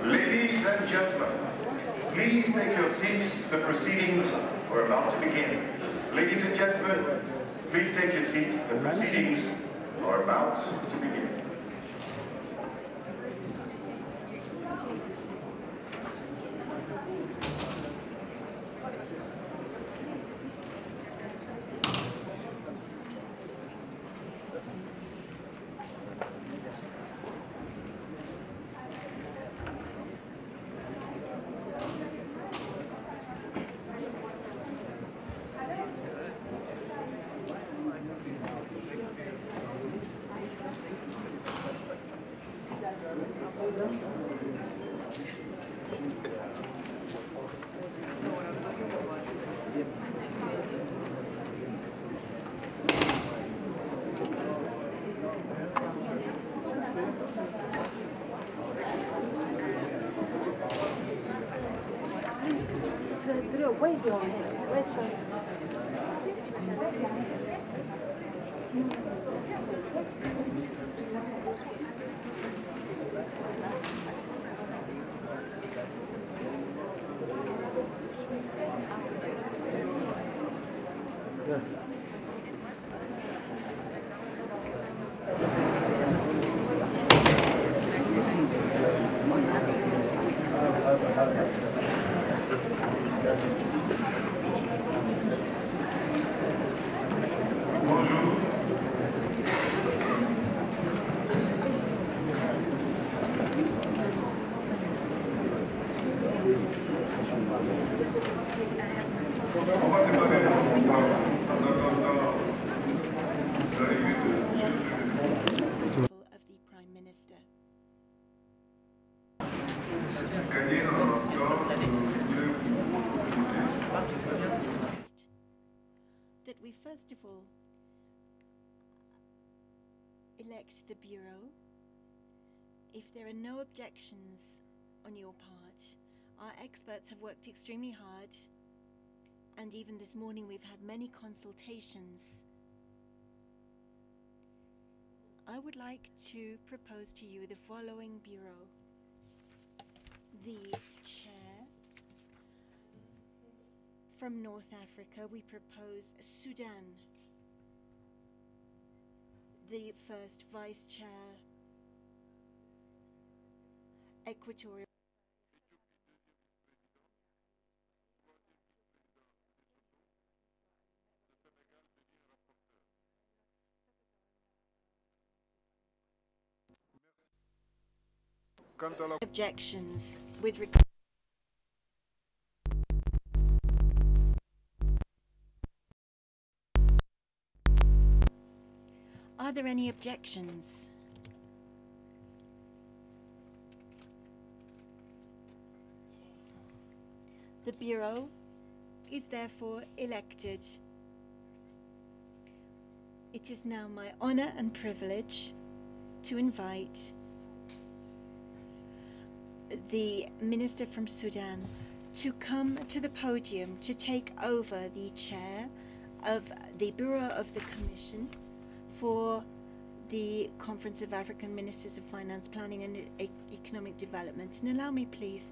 Ladies and gentlemen, please take your seats. The proceedings are about to begin. Ladies and gentlemen, please take your seats. The proceedings are about to begin. Where's your head? Where's that we first of all elect the Bureau. If there are no objections on your part, our experts have worked extremely hard, and even this morning we've had many consultations. I would like to propose to you the following Bureau. The chair. From North Africa, we propose Sudan. The first vice chair, Equatorial. Objections with regard. Are there any objections? The Bureau is therefore elected. It is now my honor and privilege to invite the Minister from Sudan to come to the podium to take over the chair of the Bureau of the Commission for the Conference of African Ministers of Finance, Planning and Economic Development. And allow me, please,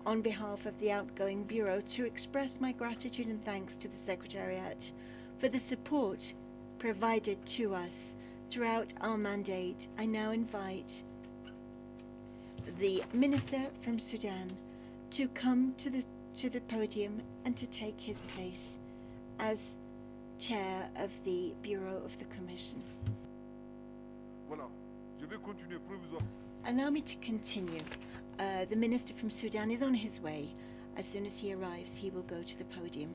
on behalf of the outgoing Bureau, to express my gratitude and thanks to the Secretariat for the support provided to us throughout our mandate. I now invite the Minister from Sudan to come to the podium and to take his place as Chair of the Bureau of the Commission. Allow me to continue. The Minister from Sudan is on his way. As soon as he arrives, he will go to the podium.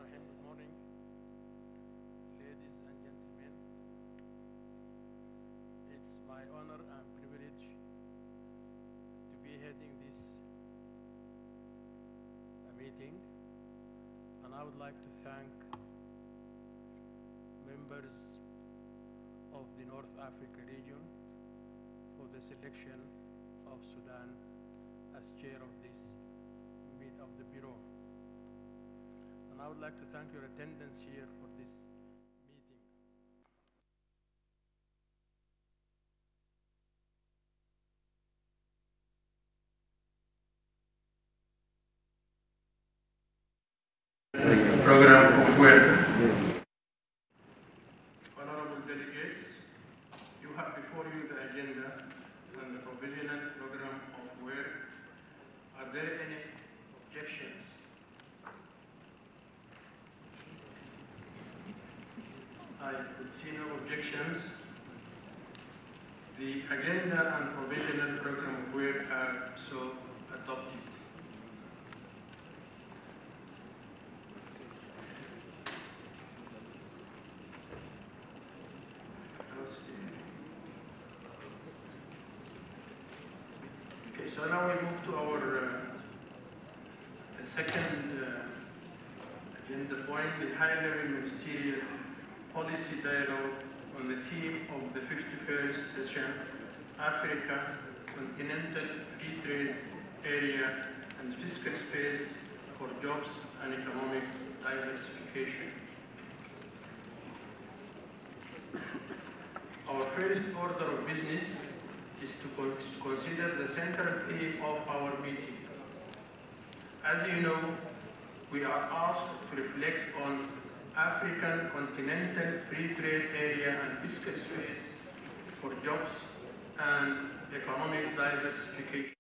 Good morning, ladies and gentlemen. It's my honor and privilege to be heading this meeting, and I would like to thank members of the North Africa region for the selection of Sudan as chair of this meet of the Bureau. And I would like to thank your attendance here for this meeting. Program of work. Honorable delegates, you have before you the agenda and the provisional program of work. Are there any objections? I see no objections. The agenda and provisional program of work are so adopted. Okay, so now we move to our second agenda point, the high-level ministerial policy dialogue on the theme of the 51st session, Africa, continental free trade area and fiscal space for jobs and economic diversification. Our first order of business is to consider the central theme of our meeting. As you know, we are asked to reflect on African continental free trade area and fiscal space for jobs and economic diversification.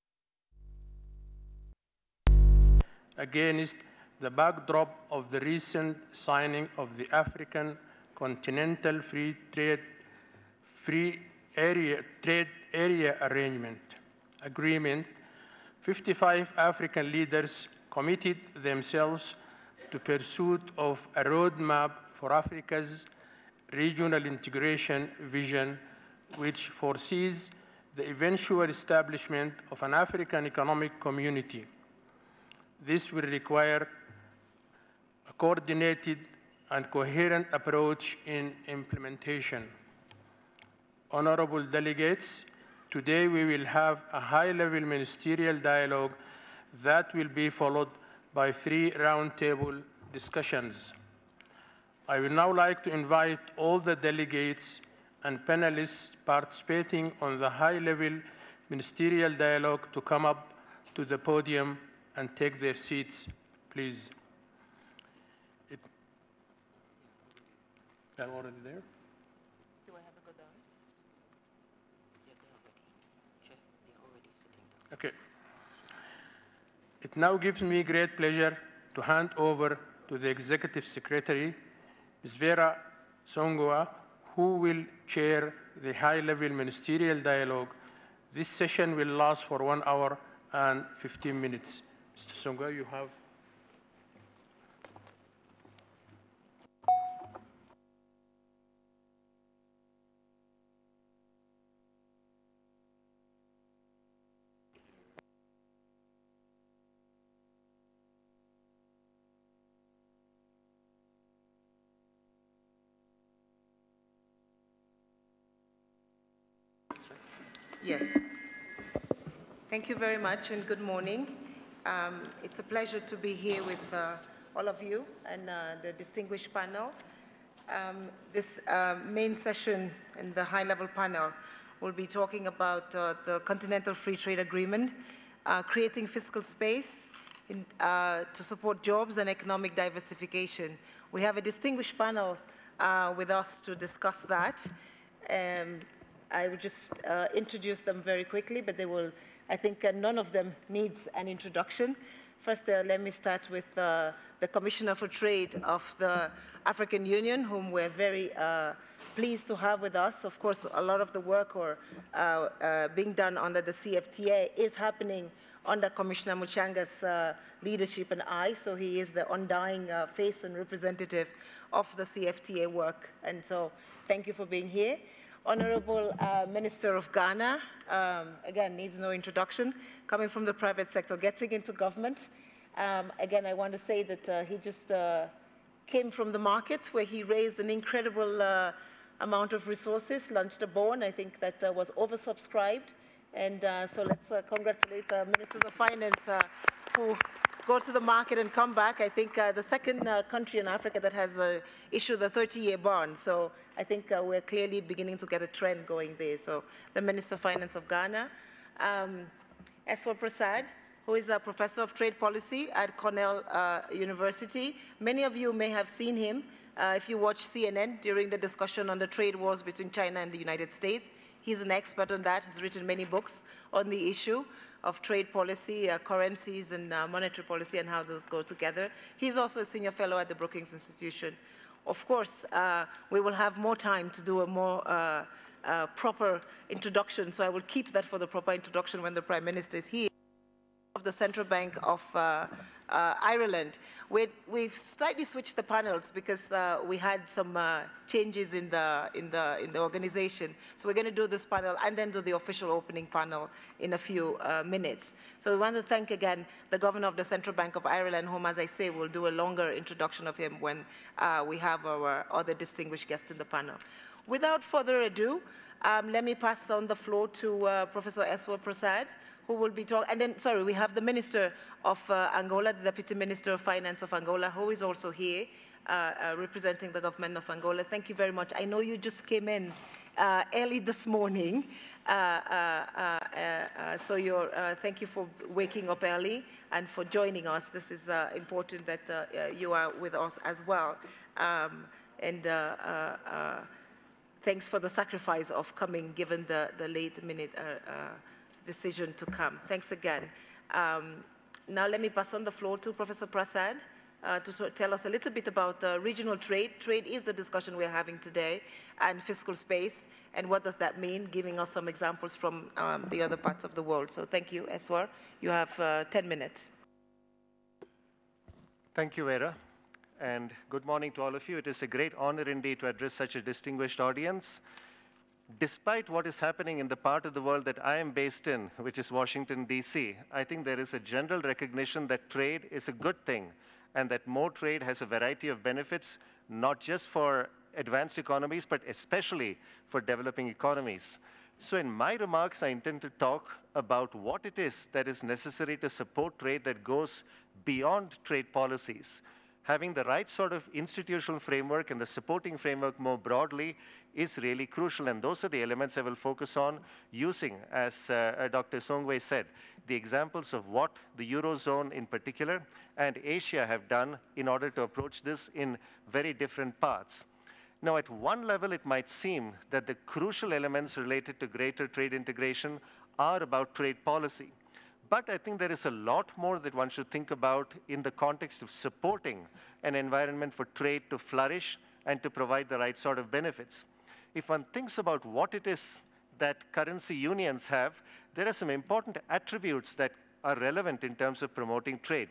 Against the backdrop of the recent signing of the African Continental Free Trade Area Agreement, 55 African leaders committed themselves to pursuit of a roadmap for Africa's regional integration vision, which foresees the eventual establishment of an African economic community. This will require a coordinated and coherent approach in implementation. Honorable delegates, today we will have a high-level ministerial dialogue that will be followed by 3 roundtable discussions. I would now like to invite all the delegates and panelists participating on the high-level ministerial dialogue to come up to the podium and take their seats, please. They're already there? Do I have to go down? Yeah, they're already. Sure, they're already sitting down. Okay. It now gives me great pleasure to hand over to the Executive Secretary, Ms. Vera Songua, who will chair the high-level ministerial dialogue. This session will last for 1 hour and 15 minutes. Mr. Songua, you have. Yes. Thank you very much and good morning. It's a pleasure to be here with all of you and the distinguished panel. This main session in the high-level panel will be talking about the Continental Free Trade Agreement, creating fiscal space to support jobs and economic diversification. We have a distinguished panel with us to discuss that. I will just introduce them very quickly, but they will, I think none of them needs an introduction. First, let me start with the Commissioner for Trade of the African Union, whom we're very pleased to have with us. Of course, a lot of the work being done under the CFTA is happening under Commissioner Muchanga's leadership and eye, so he is the undying face and representative of the CFTA work. And so thank you for being here. Honorable Minister of Ghana, again, needs no introduction, coming from the private sector, getting into government. Again, I want to say that he just came from the market where he raised an incredible amount of resources, launched a bond, I think that was oversubscribed. And so let's congratulate Ministers of Finance who go to the market and come back. I think the second country in Africa that has issued a 30-year bond. So I think we're clearly beginning to get a trend going there. So the Minister of Finance of Ghana, Eswar Prasad, who is a professor of trade policy at Cornell University. Many of you may have seen him if you watch CNN during the discussion on the trade wars between China and the United States. He's an expert on that, has written many books on the issue of trade policy, currencies, and monetary policy, and how those go together. He's also a senior fellow at the Brookings Institution. Of course, we will have more time to do a more proper introduction, so I will keep that for the proper introduction when the Prime Minister is here. Of the Central Bank of Ireland. We've slightly switched the panels because we had some changes in the organization. So we're going to do this panel and then do the official opening panel in a few minutes. So we want to thank again the Governor of the Central Bank of Ireland, whom, as I say, we'll do a longer introduction of him when we have our other distinguished guests in the panel. Without further ado, let me pass on the floor to Professor Eswar Prasad, who will be talking, and then, sorry, we have the Minister of Angola, the Deputy Minister of Finance of Angola, who is also here, representing the government of Angola. Thank you very much. I know you just came in early this morning, so thank you for waking up early and for joining us. This is important that you are with us as well. Thanks for the sacrifice of coming, given the late minute decision to come. Thanks again. Now let me pass on the floor to Professor Prasad to tell us a little bit about regional trade. Trade is the discussion we're having today, and fiscal space, and what does that mean, giving us some examples from the other parts of the world. So thank you, Eswar. You have 10 minutes. Thank you, Vera, and good morning to all of you. It is a great honor indeed to address such a distinguished audience. Despite what is happening in the part of the world that I am based in, which is Washington, D.C., I think there is a general recognition that trade is a good thing and that more trade has a variety of benefits, not just for advanced economies, but especially for developing economies. So in my remarks, I intend to talk about what it is that is necessary to support trade that goes beyond trade policies. Having the right sort of institutional framework and the supporting framework more broadly is really crucial, and those are the elements I will focus on using, as Dr. Songwei said, the examples of what the Eurozone in particular and Asia have done in order to approach this in very different paths. Now, at one level, it might seem that the crucial elements related to greater trade integration are about trade policy. But I think there is a lot more that one should think about in the context of supporting an environment for trade to flourish and to provide the right sort of benefits. If one thinks about what it is that currency unions have, there are some important attributes that are relevant in terms of promoting trade.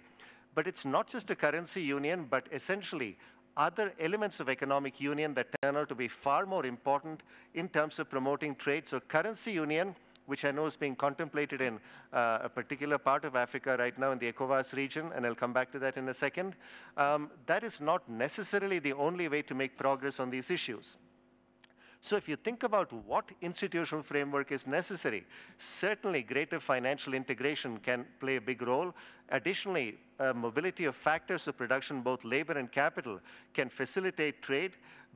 But it's not just a currency union, but essentially other elements of economic union that turn out to be far more important in terms of promoting trade. So currency union, which I know is being contemplated in a particular part of Africa right now in the ECOWAS region, and I'll come back to that in a second, that is not necessarily the only way to make progress on these issues. So if you think about what institutional framework is necessary, certainly greater financial integration can play a big role. Additionally, mobility of factors of production, both labor and capital, can facilitate trade.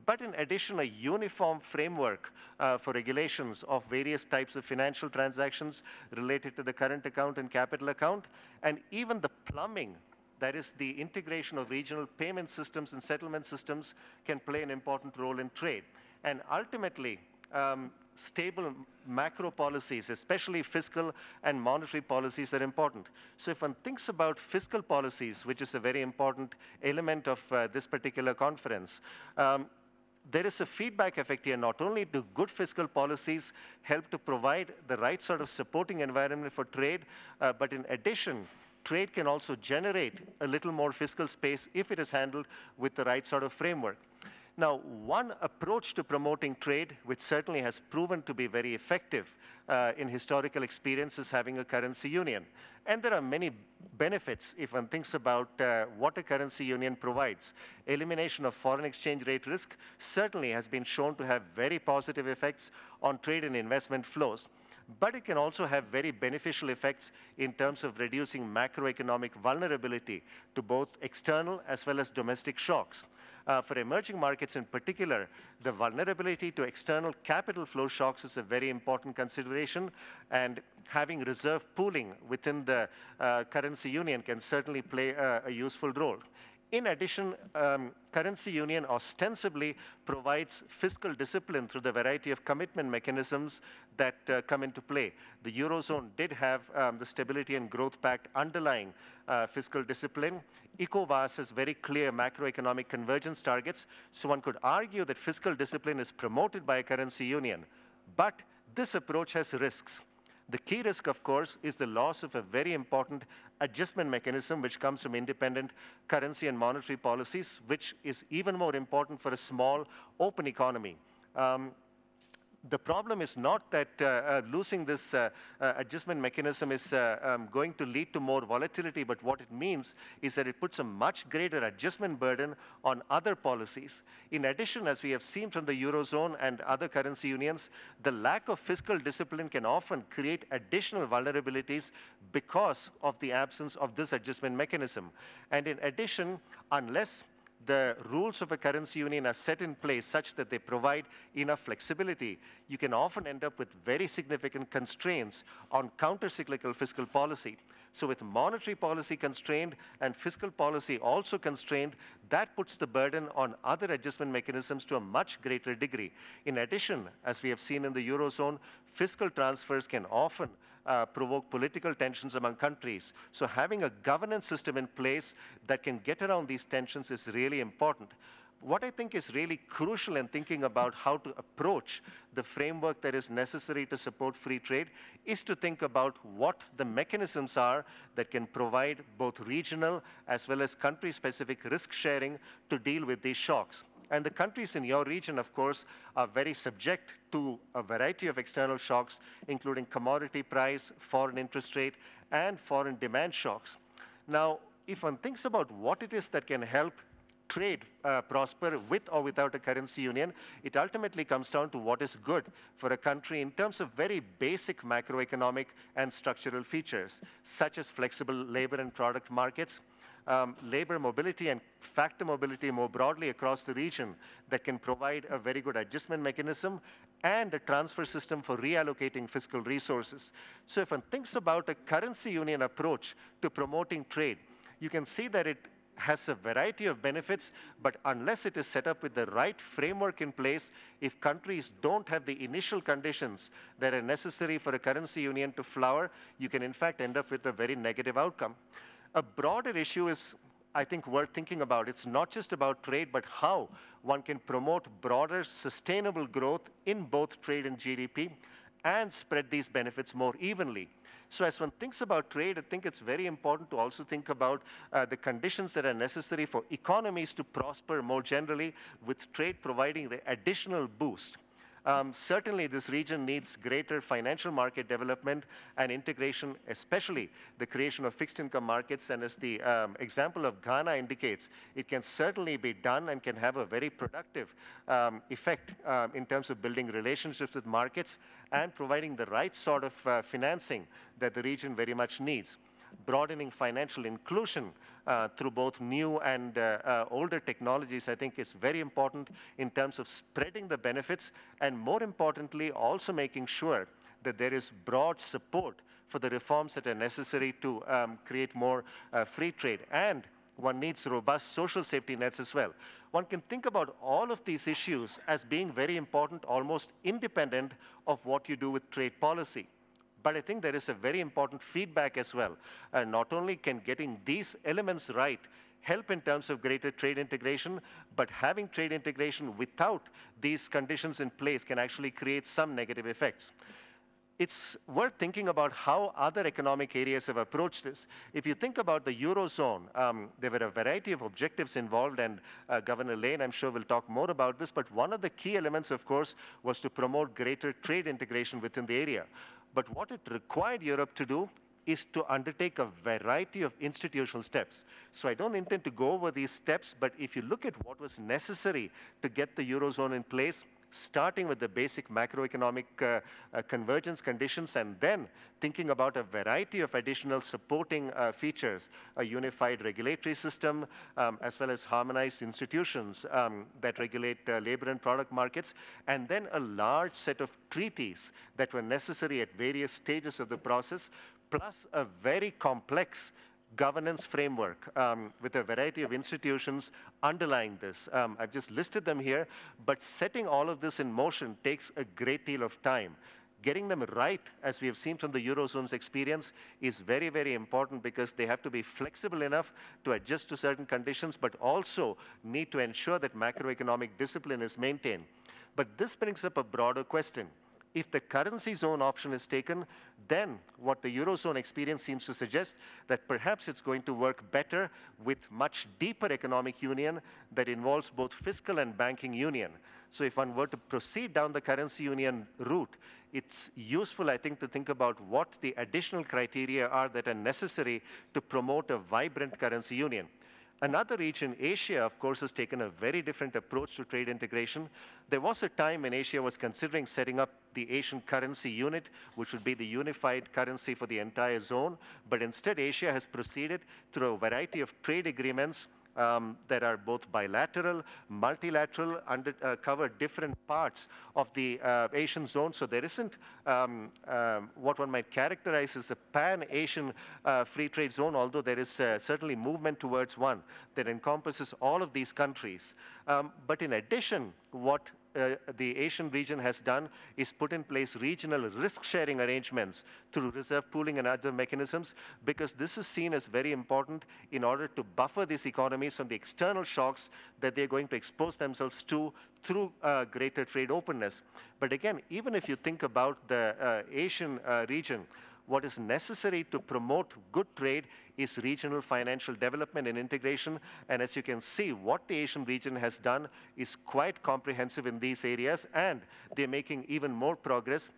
But in addition, a uniform framework for regulations of various types of financial transactions related to the current account and capital account, and even the plumbing, that is the integration of regional payment systems and settlement systems, can play an important role in trade. And ultimately, stable macro policies, especially fiscal and monetary policies, are important. So if one thinks about fiscal policies, which is a very important element of this particular conference, there is a feedback effect here. Not only do good fiscal policies help to provide the right sort of supporting environment for trade, but in addition, trade can also generate a little more fiscal space if it is handled with the right sort of framework. Now, one approach to promoting trade, which certainly has proven to be very effective in historical experience, is having a currency union. And there are many benefits if one thinks about what a currency union provides. Elimination of foreign exchange rate risk certainly has been shown to have very positive effects on trade and investment flows. But it can also have very beneficial effects in terms of reducing macroeconomic vulnerability to both external as well as domestic shocks. For emerging markets in particular, the vulnerability to external capital flow shocks is a very important consideration, and having reserve pooling within the currency union can certainly play a useful role. In addition, currency union ostensibly provides fiscal discipline through the variety of commitment mechanisms that come into play. The Eurozone did have the Stability and Growth Pact underlying fiscal discipline. ECOWAS has very clear macroeconomic convergence targets, so one could argue that fiscal discipline is promoted by a currency union. But this approach has risks. The key risk, of course, is the loss of a very important adjustment mechanism which comes from independent currency and monetary policies, which is even more important for a small, open economy. The problem is not that losing this adjustment mechanism is going to lead to more volatility, but what it means is that it puts a much greater adjustment burden on other policies. In addition, as we have seen from the Eurozone and other currency unions, the lack of fiscal discipline can often create additional vulnerabilities because of the absence of this adjustment mechanism. And in addition, unless the rules of a currency union are set in place such that they provide enough flexibility, you can often end up with very significant constraints on counter-cyclical fiscal policy. So with monetary policy constrained and fiscal policy also constrained, that puts the burden on other adjustment mechanisms to a much greater degree. In addition, as we have seen in the Eurozone, fiscal transfers can often provoke political tensions among countries. So having a governance system in place that can get around these tensions is really important. what I think is really crucial in thinking about how to approach the framework that is necessary to support free trade is to think about what the mechanisms are that can provide both regional as well as country-specific risk sharing to deal with these shocks. And the countries in your region, of course, are very subject to a variety of external shocks, including commodity price, foreign interest rate, and foreign demand shocks. Now, if one thinks about what it is that can help trade prosper with or without a currency union, it ultimately comes down to what is good for a country in terms of very basic macroeconomic and structural features, such as flexible labor and product markets, labor mobility and factor mobility more broadly across the region that can provide a very good adjustment mechanism and a transfer system for reallocating fiscal resources. So if one thinks about a currency union approach to promoting trade, you can see that it has a variety of benefits, but unless it is set up with the right framework in place, if countries don't have the initial conditions that are necessary for a currency union to flower, you can in fact end up with a very negative outcome. A broader issue is, I think, worth thinking about. It's not just about trade, but how one can promote broader sustainable growth in both trade and GDP and spread these benefits more evenly. So as one thinks about trade, I think it's very important to also think about the conditions that are necessary for economies to prosper more generally, with trade providing the additional boost. Certainly, this region needs greater financial market development and integration, especially the creation of fixed income markets. And as the example of Ghana indicates, it can certainly be done and can have a very productive effect in terms of building relationships with markets and providing the right sort of financing that the region very much needs. Broadening financial inclusion through both new and older technologies, I think, is very important in terms of spreading the benefits and, more importantly, also making sure that there is broad support for the reforms that are necessary to create more free trade. And one needs robust social safety nets as well. One can think about all of these issues as being very important, almost independent of what you do with trade policy. But I think there is a very important feedback as well. Not only can getting these elements right help in terms of greater trade integration, but having trade integration without these conditions in place can actually create some negative effects. It's worth thinking about how other economic areas have approached this. If you think about the Eurozone, there were a variety of objectives involved, and Governor Lane, I'm sure, will talk more about this, but one of the key elements, of course, was to promote greater trade integration within the area. But what it required Europe to do is to undertake a variety of institutional steps. So I don't intend to go over these steps, but if you look at what was necessary to get the Eurozone in place, starting with the basic macroeconomic convergence conditions, and then thinking about a variety of additional supporting features, a unified regulatory system, as well as harmonized institutions that regulate labor and product markets, and then a large set of treaties that were necessary at various stages of the process, plus a very complex governance framework with a variety of institutions underlying this. I've just listed them here, but setting all of this in motion takes a great deal of time. Getting them right, as we have seen from the Eurozone's experience, is very, very important because they have to be flexible enough to adjust to certain conditions, but also need to ensure that macroeconomic discipline is maintained. But this brings up a broader question. If the currency zone option is taken, then what the Eurozone experience seems to suggest that perhaps it's going to work better with much deeper economic union that involves both fiscal and banking union. So if one were to proceed down the currency union route, it's useful, I think, to think about what the additional criteria are that are necessary to promote a vibrant currency union. Another region, Asia, of course, has taken a very different approach to trade integration. There was a time when Asia was considering setting up the Asian currency unit, which would be the unified currency for the entire zone. But instead, Asia has proceeded through a variety of trade agreements that are both bilateral, multilateral, cover different parts of the Asian zone. So there isn't what one might characterize as a pan-Asian free trade zone, although there is certainly movement towards one that encompasses all of these countries. But in addition, what the Asian region has done is put in place regional risk-sharing arrangements through reserve pooling and other mechanisms, because this is seen as very important in order to buffer these economies from the external shocks that they're going to expose themselves to through greater trade openness. But again, even if you think about the Asian region, what is necessary to promote good trade is regional financial development and integration. And as you can see, what the Asian region has done is quite comprehensive in these areas, and they're making even more progress,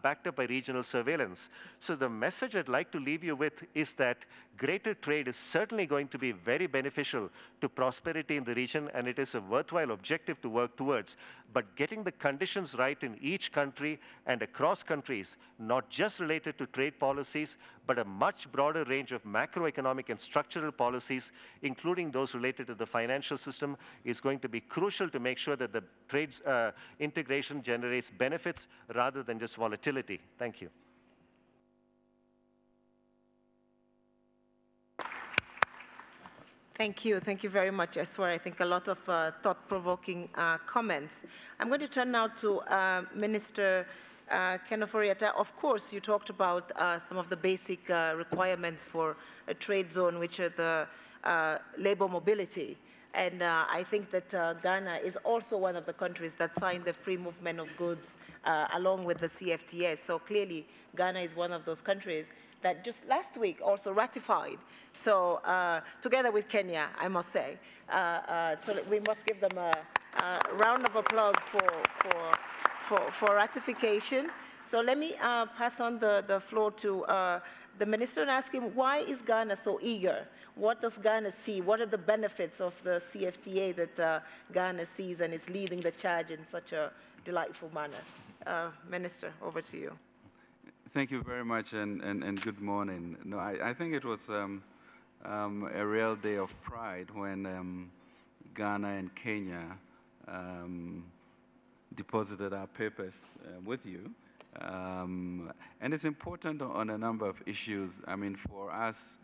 backed up by regional surveillance. So the message I'd like to leave you with is that greater trade is certainly going to be very beneficial to prosperity in the region, and it is a worthwhile objective to work towards. But getting the conditions right in each country and across countries, not just related to trade policies, but a much broader range of macroeconomic and structural policies, including those related to the financial system, is going to be crucial to make sure that the trade integration generates benefits rather than just volatility. Thank you. Thank you. Thank you very much, Eswar. I think a lot of thought-provoking comments. I'm going to turn now to Minister Kenoforiata. Of course, you talked about some of the basic requirements for a trade zone, which are the labor mobility. And I think that Ghana is also one of the countries that signed the free movement of goods along with the CFTA. So clearly, Ghana is one of those countries that just last week also ratified. So together with Kenya, I must say. So we must give them a round of applause for ratification. So let me pass on the floor to the minister and ask him, why is Ghana so eager? What does Ghana see? What are the benefits of the CFTA that Ghana sees and is leading the charge in such a delightful manner? Minister, over to you. Thank you very much, and good morning. No, I think it was a real day of pride when Ghana and Kenya deposited our papers with you. And it's important on a number of issues. I mean, for us,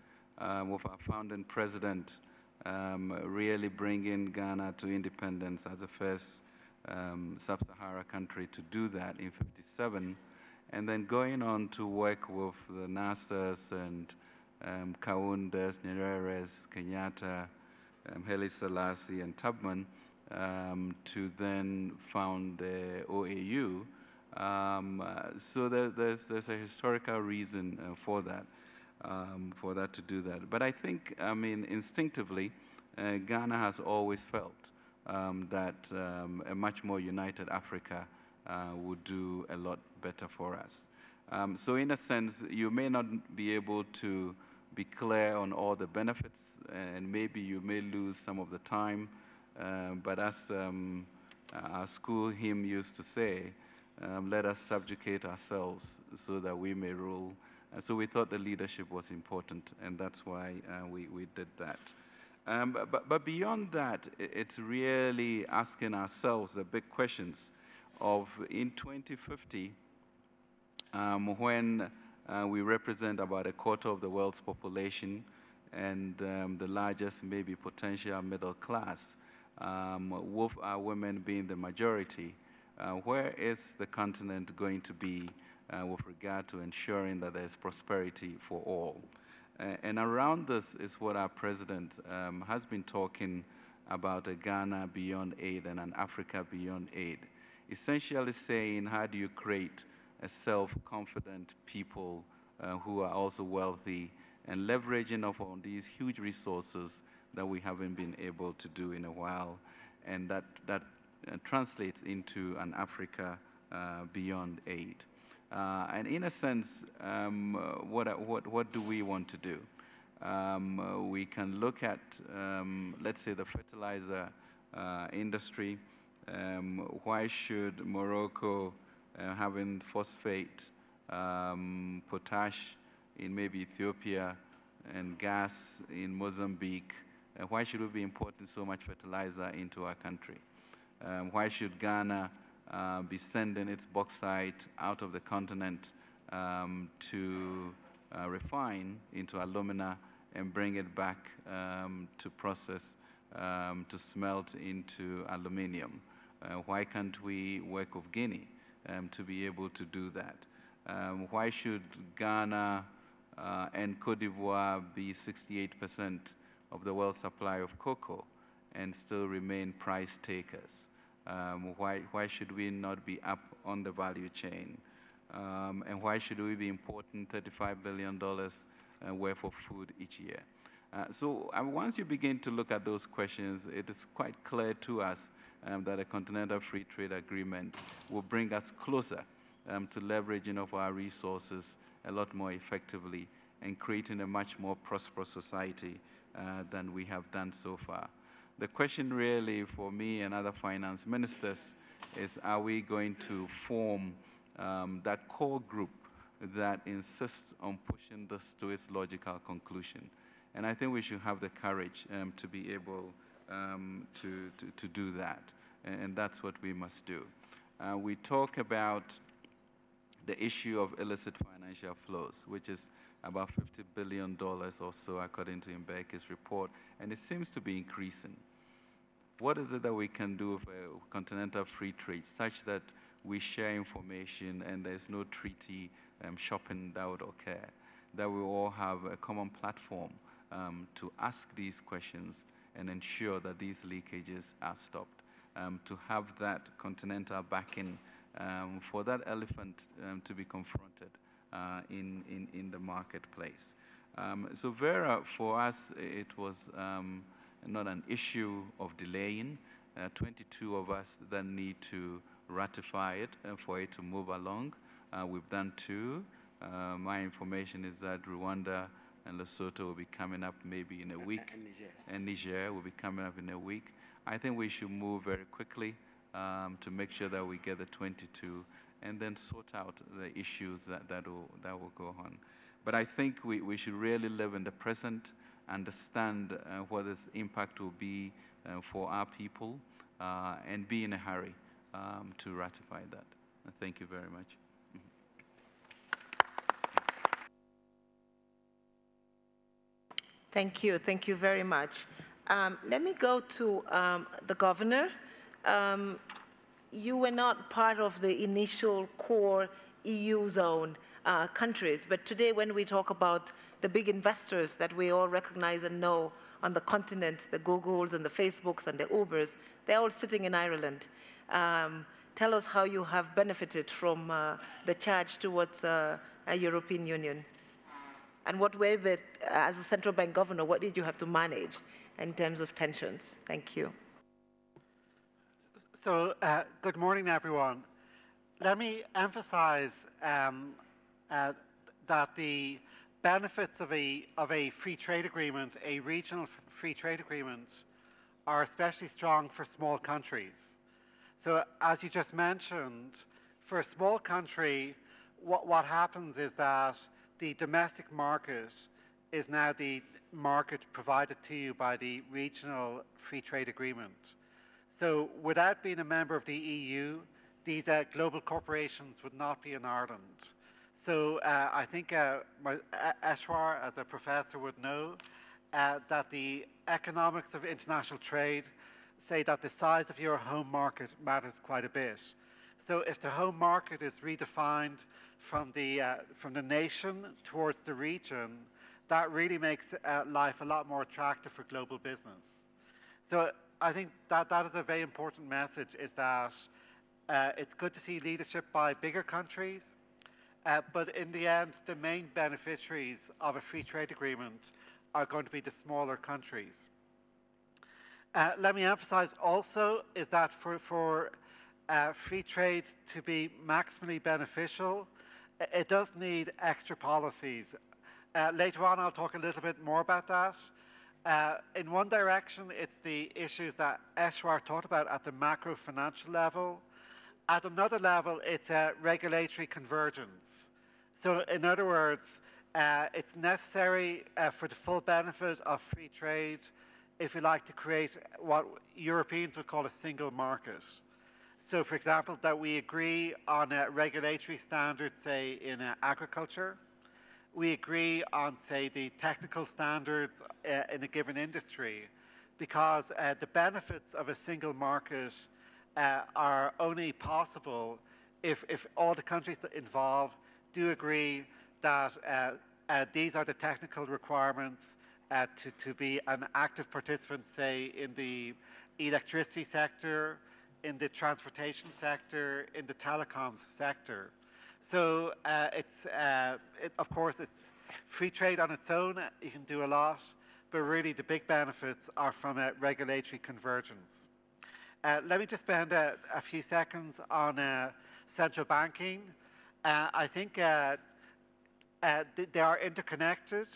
with our founding president really bringing Ghana to independence as the first sub-Sahara country to do that in '57, and then going on to work with the Nassers and Kaundas, Nyereres, Kenyatta, Haile Selassie, and Tubman to then found the OAU. So there's a historical reason for that to do that. But I think, I mean, instinctively, Ghana has always felt that a much more united Africa would do a lot better for us. So in a sense, you may not be able to be clear on all the benefits, and maybe you may lose some of the time, but as our school hymn used to say, let us subjugate ourselves so that we may rule. So we thought the leadership was important, and that's why we did that. But beyond that, it's really asking ourselves the big questions of in 2050, when we represent about a quarter of the world's population and the largest maybe potential middle class, with our women being the majority, where is the continent going to be with regard to ensuring that there's prosperity for all? And around this is what our president has been talking about, a Ghana beyond aid and an Africa beyond aid. Essentially saying, how do you create a self-confident people who are also wealthy and leveraging off on these huge resources that we haven't been able to do in a while, and that translates into an Africa beyond aid. And in a sense, what do we want to do? We can look at, let's say, the fertilizer industry. Why should Morocco having phosphate, potash in maybe Ethiopia, and gas in Mozambique, why should we be importing so much fertilizer into our country? Why should Ghana be sending its bauxite out of the continent to refine into alumina and bring it back to process, to smelt into aluminium? Why can't we work with Guinea to be able to do that? Why should Ghana and Cote d'Ivoire be 68% of the world supply of cocoa and still remain price takers? Why should we not be up on the value chain? And why should we be importing $35 billion worth of food each year? So once you begin to look at those questions, it is quite clear to us that a continental free trade agreement will bring us closer to leveraging of our resources a lot more effectively and creating a much more prosperous society than we have done so far. The question really for me and other finance ministers is, are we going to form that core group that insists on pushing this to its logical conclusion? And I think we should have the courage to be able to do that. And that's what we must do. We talk about the issue of illicit financial flows, which is about $50 billion or so, according to Mbeke's report, and it seems to be increasing. What is it that we can do for continental free trade such that we share information and there's no treaty shopping that would occur, that we all have a common platform to ask these questions and ensure that these leakages are stopped, to have that continental backing for that elephant to be confronted in the marketplace. So Vera, for us, it was not an issue of delaying. 22 of us then need to ratify it for it to move along. We've done 2. My information is that Rwanda and Lesotho will be coming up maybe in a week. And Niger will be coming up in a week. I think we should move very quickly to make sure that we get the 22 and then sort out the issues that will go on. But I think we should really live in the present, understand what this impact will be for our people, and be in a hurry to ratify that. Thank you very much. Thank you. Thank you very much. Let me go to the governor. You were not part of the initial core EU zone countries, but today when we talk about the big investors that we all recognize and know on the continent, the Googles and the Facebooks and the Ubers, they're all sitting in Ireland. Tell us how you have benefited from the charge towards a European Union. And what way that, as a central bank governor, what did you have to manage in terms of tensions? Thank you. So, good morning, everyone. Let me emphasize that the benefits of a free trade agreement, a regional free trade agreement, are especially strong for small countries. So, as you just mentioned, for a small country, what happens is that the domestic market is now the market provided to you by the regional free trade agreement. So without being a member of the EU, these global corporations would not be in Ireland. So I think Eshwar, as a professor, would know that the economics of international trade say that the size of your home market matters quite a bit. So if the home market is redefined from the nation towards the region, that really makes life a lot more attractive for global business. So I think that is a very important message, is that it's good to see leadership by bigger countries, but in the end, the main beneficiaries of a free trade agreement are going to be the smaller countries. Let me emphasize also is that for free trade to be maximally beneficial, it does need extra policies. Later on, I'll talk a little bit more about that. In one direction, it's the issues that Eshwar talked about at the macro financial level. At another level, it's regulatory convergence. So in other words, it's necessary for the full benefit of free trade, if you like, to create what Europeans would call a single market. So, for example, that we agree on regulatory standards, say, in agriculture. We agree on, say, the technical standards in a given industry, because the benefits of a single market are only possible if all the countries that involved do agree that these are the technical requirements to be an active participant, say, in the electricity sector, in the transportation sector, in the telecoms sector. So of course, it's free trade on its own. You can do a lot, but really the big benefits are from regulatory convergence. Let me just spend a few seconds on central banking. I think they are interconnected.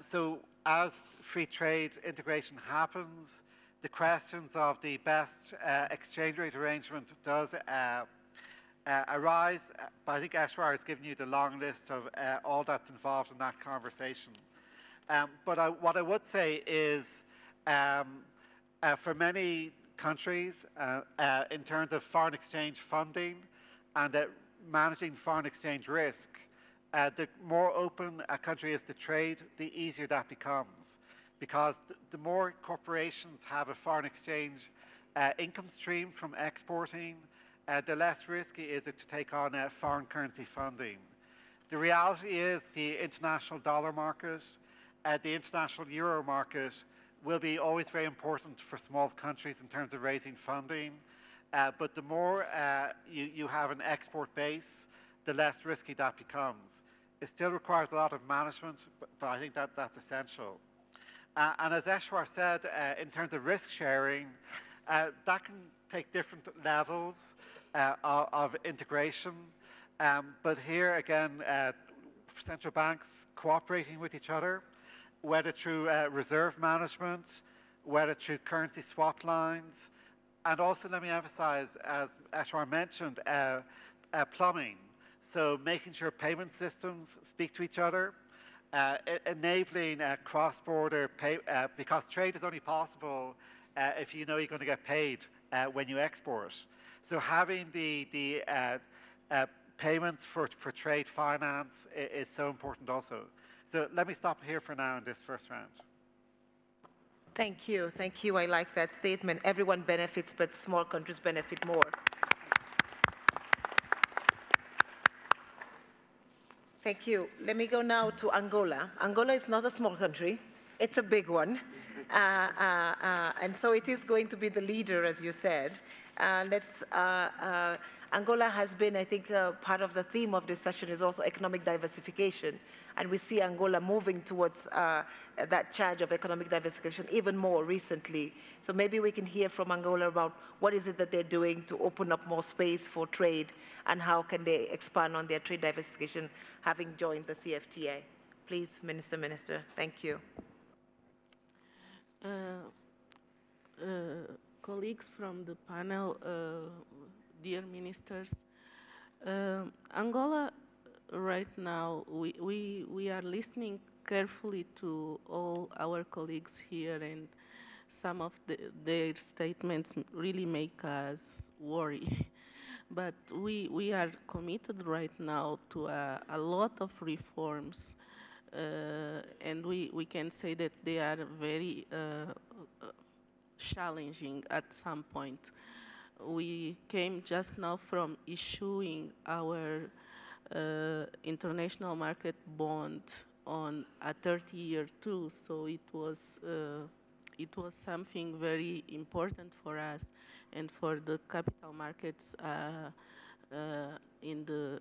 So as free trade integration happens, the questions of the best exchange rate arrangement does arise. But I think Eshwar has given you the long list of all that's involved in that conversation. But what I would say is for many countries, in terms of foreign exchange funding and managing foreign exchange risk, the more open a country is to trade, the easier that becomes. Because the more corporations have a foreign exchange income stream from exporting, the less risky is it to take on foreign currency funding. The reality is the international dollar market, the international euro market will be always very important for small countries in terms of raising funding. But the more you have an export base, the less risky that becomes. It still requires a lot of management, but I think that's essential. And as Eshwar said, in terms of risk sharing, that can take different levels of integration. But here again, central banks cooperating with each other, whether through reserve management, whether through currency swap lines, and also let me emphasize, as Eshwar mentioned, plumbing. So making sure payment systems speak to each other, enabling cross-border pay, because trade is only possible if you know you're going to get paid when you export. So having the payments for trade finance is so important also. So let me stop here for now in this first round. Thank you. Thank you. I like that statement. Everyone benefits, but small countries benefit more. Thank you. Let me go now to Angola. Angola is not a small country. It's a big one. And so it is going to be the leader, as you said. Angola has been, I think, part of the theme of this session is also economic diversification. And we see Angola moving towards that charge of economic diversification even more recently. So maybe we can hear from Angola about what is it that they're doing to open up more space for trade and how can they expand on their trade diversification having joined the CFTA. Please, Minister. Thank you. Colleagues from the panel, dear ministers, Angola right now, we are listening carefully to all our colleagues here, and some of their statements really make us worry. But we are committed right now to a lot of reforms, and we can say that they are very challenging at some point. We came just now from issuing our international market bond on a 30-year too, so it was something very important for us and for the capital markets in the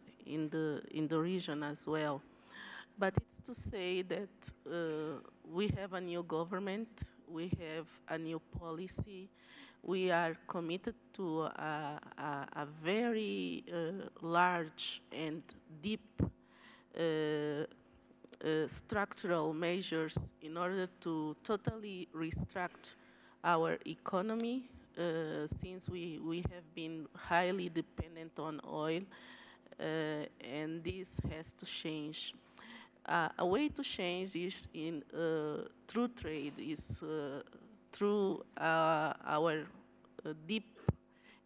region as well. But it's to say that we have a new government, we have a new policy. We are committed to a very large and deep structural measures in order to totally restructure our economy, since we have been highly dependent on oil, and this has to change. A way to change is through trade, is through our deep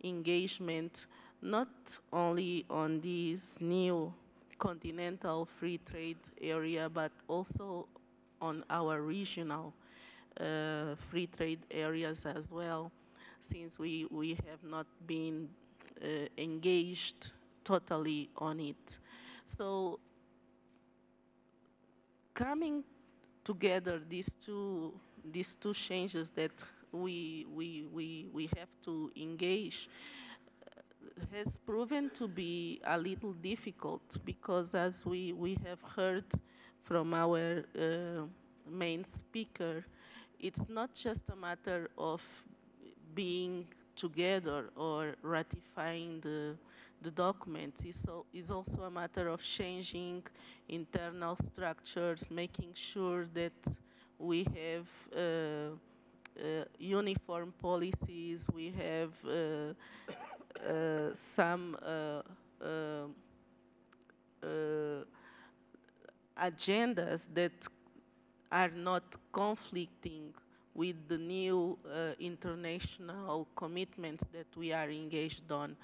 engagement, not only on this new continental free trade area, but also on our regional free trade areas as well. since we have not been engaged totally on it. So coming together these two changes that we have to engage has proven to be a little difficult, because as we have heard from our main speaker, it's not just a matter of being together or ratifying the documents. It's also a matter of changing internal structures, making sure that we have uniform policies, we have some agendas that are not conflicting with the new international commitments that we are engaged on.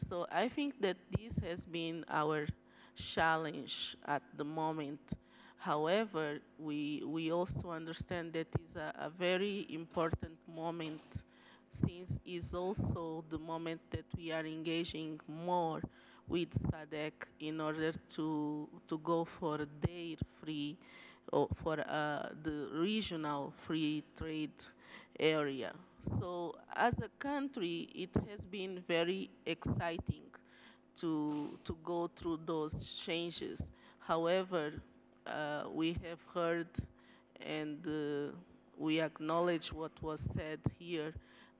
So I think that this has been our challenge at the moment. However, we also understand that it's a very important moment, since it's also the moment that we are engaging more with SADC in order to go for their free, or for the regional free trade area. So as a country, it has been very exciting to go through those changes. However, we have heard and we acknowledge what was said here,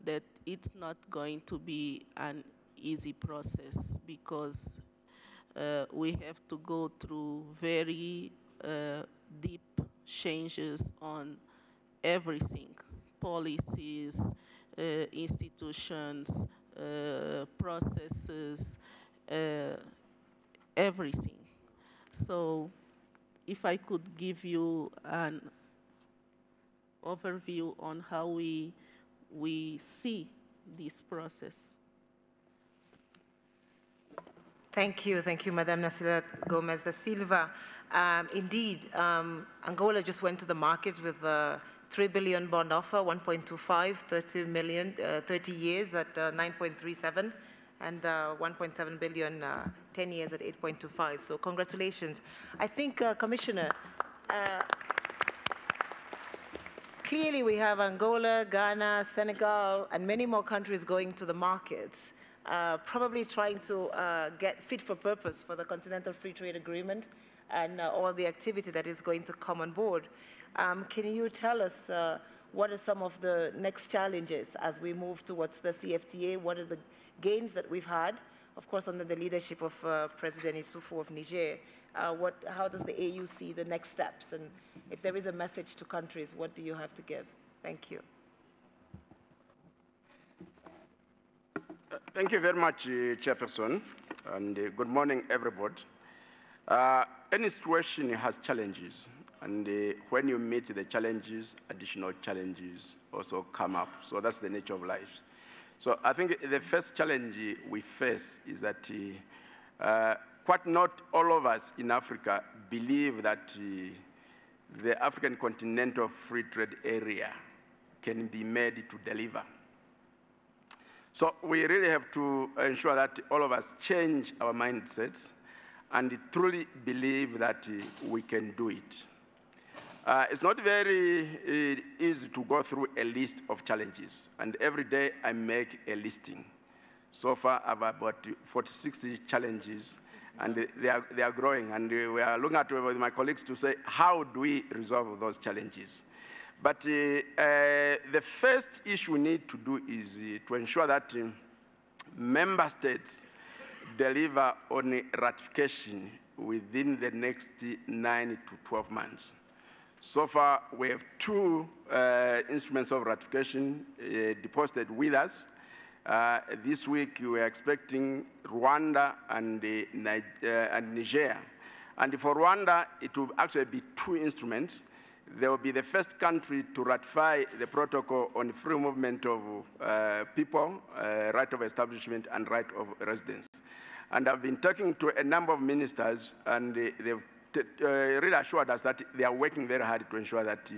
that it's not going to be an easy process, because we have to go through very deep changes on everything: policies, institutions, processes, everything. So if I could give you an overview on how we see this process. Thank you, Madam Nasila Gomez da Silva. Indeed, Angola just went to the market with a 3 billion bond offer, 1.25, 30 years at 9.37, and 1.7 billion 10 years at 8.25. So congratulations. I think, Commissioner, clearly we have Angola, Ghana, Senegal, and many more countries going to the markets, probably trying to get fit for purpose for the Continental Free Trade Agreement and all the activity that is going to come on board. Can you tell us what are some of the next challenges as we move towards the CFTA? What are the gains that we've had, of course, under the leadership of President Issoufou of Niger? How does the AU see the next steps? And if there is a message to countries, what do you have to give? Thank you. Thank you very much, Chairperson, and good morning, everybody. Any situation has challenges, and when you meet the challenges, additional challenges also come up. So that's the nature of life. So I think the first challenge we face is that quite not all of us in Africa believe that the African Continental Free Trade Area can be made to deliver. So we really have to ensure that all of us change our mindsets and truly believe that we can do it. It's not very easy to go through a list of challenges, and every day I make a listing. So far, I have about 46 challenges, and they are growing, and we are looking at with my colleagues to say, how do we resolve those challenges? But the first issue we need to do is to ensure that member states deliver on ratification within the next 9 to 12 months. So far, we have 2 instruments of ratification deposited with us. This week, we are expecting Rwanda and Niger. And for Rwanda, it will actually be 2 instruments. They will be the first country to ratify the protocol on free movement of people, right of establishment, and right of residence. And I've been talking to a number of ministers, and they've really assured us that they are working very hard to ensure that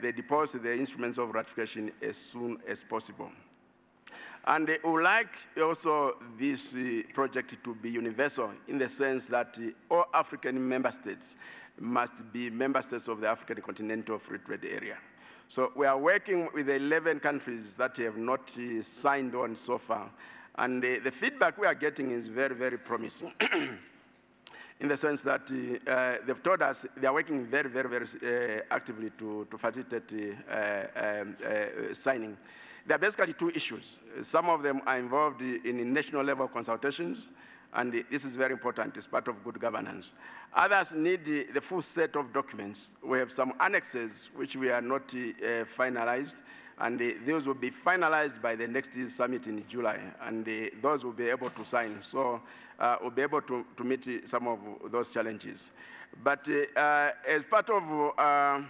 they deposit the instruments of ratification as soon as possible. And we would like also this project to be universal in the sense that all African member states must be member states of the African Continental Free Trade Area. So we are working with 11 countries that have not signed on so far. And the feedback we are getting is very, very promising. In the sense that they've told us they are working very, very, very actively to facilitate signing. There are basically two issues. Some of them are involved in national level consultations, and this is very important. It's part of good governance. Others need the full set of documents. We have some annexes which we are not finalized, and those will be finalized by the next summit in July, and those will be able to sign. So we'll be able to meet some of those challenges. But as part of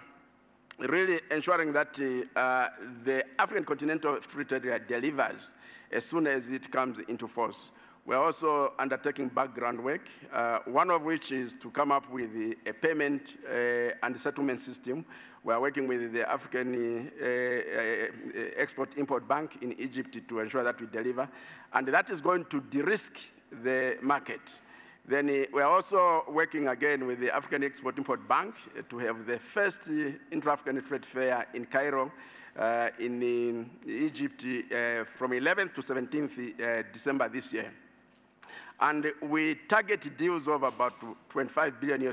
really ensuring that the African Continental Free Trade Area delivers as soon as it comes into force, we're also undertaking background work, one of which is to come up with a payment and settlement system. We're working with the African Export-Import Bank in Egypt to ensure that we deliver, and that is going to de-risk the market. Then we're also working again with the African Export-Import Bank to have the first intra-African trade fair in Cairo in Egypt from 11th to 17th December this year. And we target deals of about $25 billion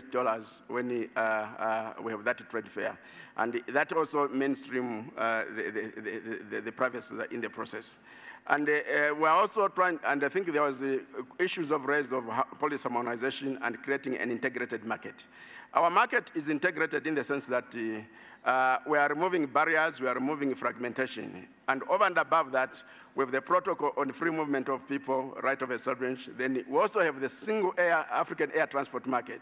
when we have that trade fair. And that also mainstream the private sector in the process. And we're also trying, and I think there was issues of raised of policy harmonization and creating an integrated market. Our market is integrated in the sense that we are removing barriers, we are removing fragmentation. And over and above that, with the protocol on free movement of people, right of establishment, then we also have the single African air transport market.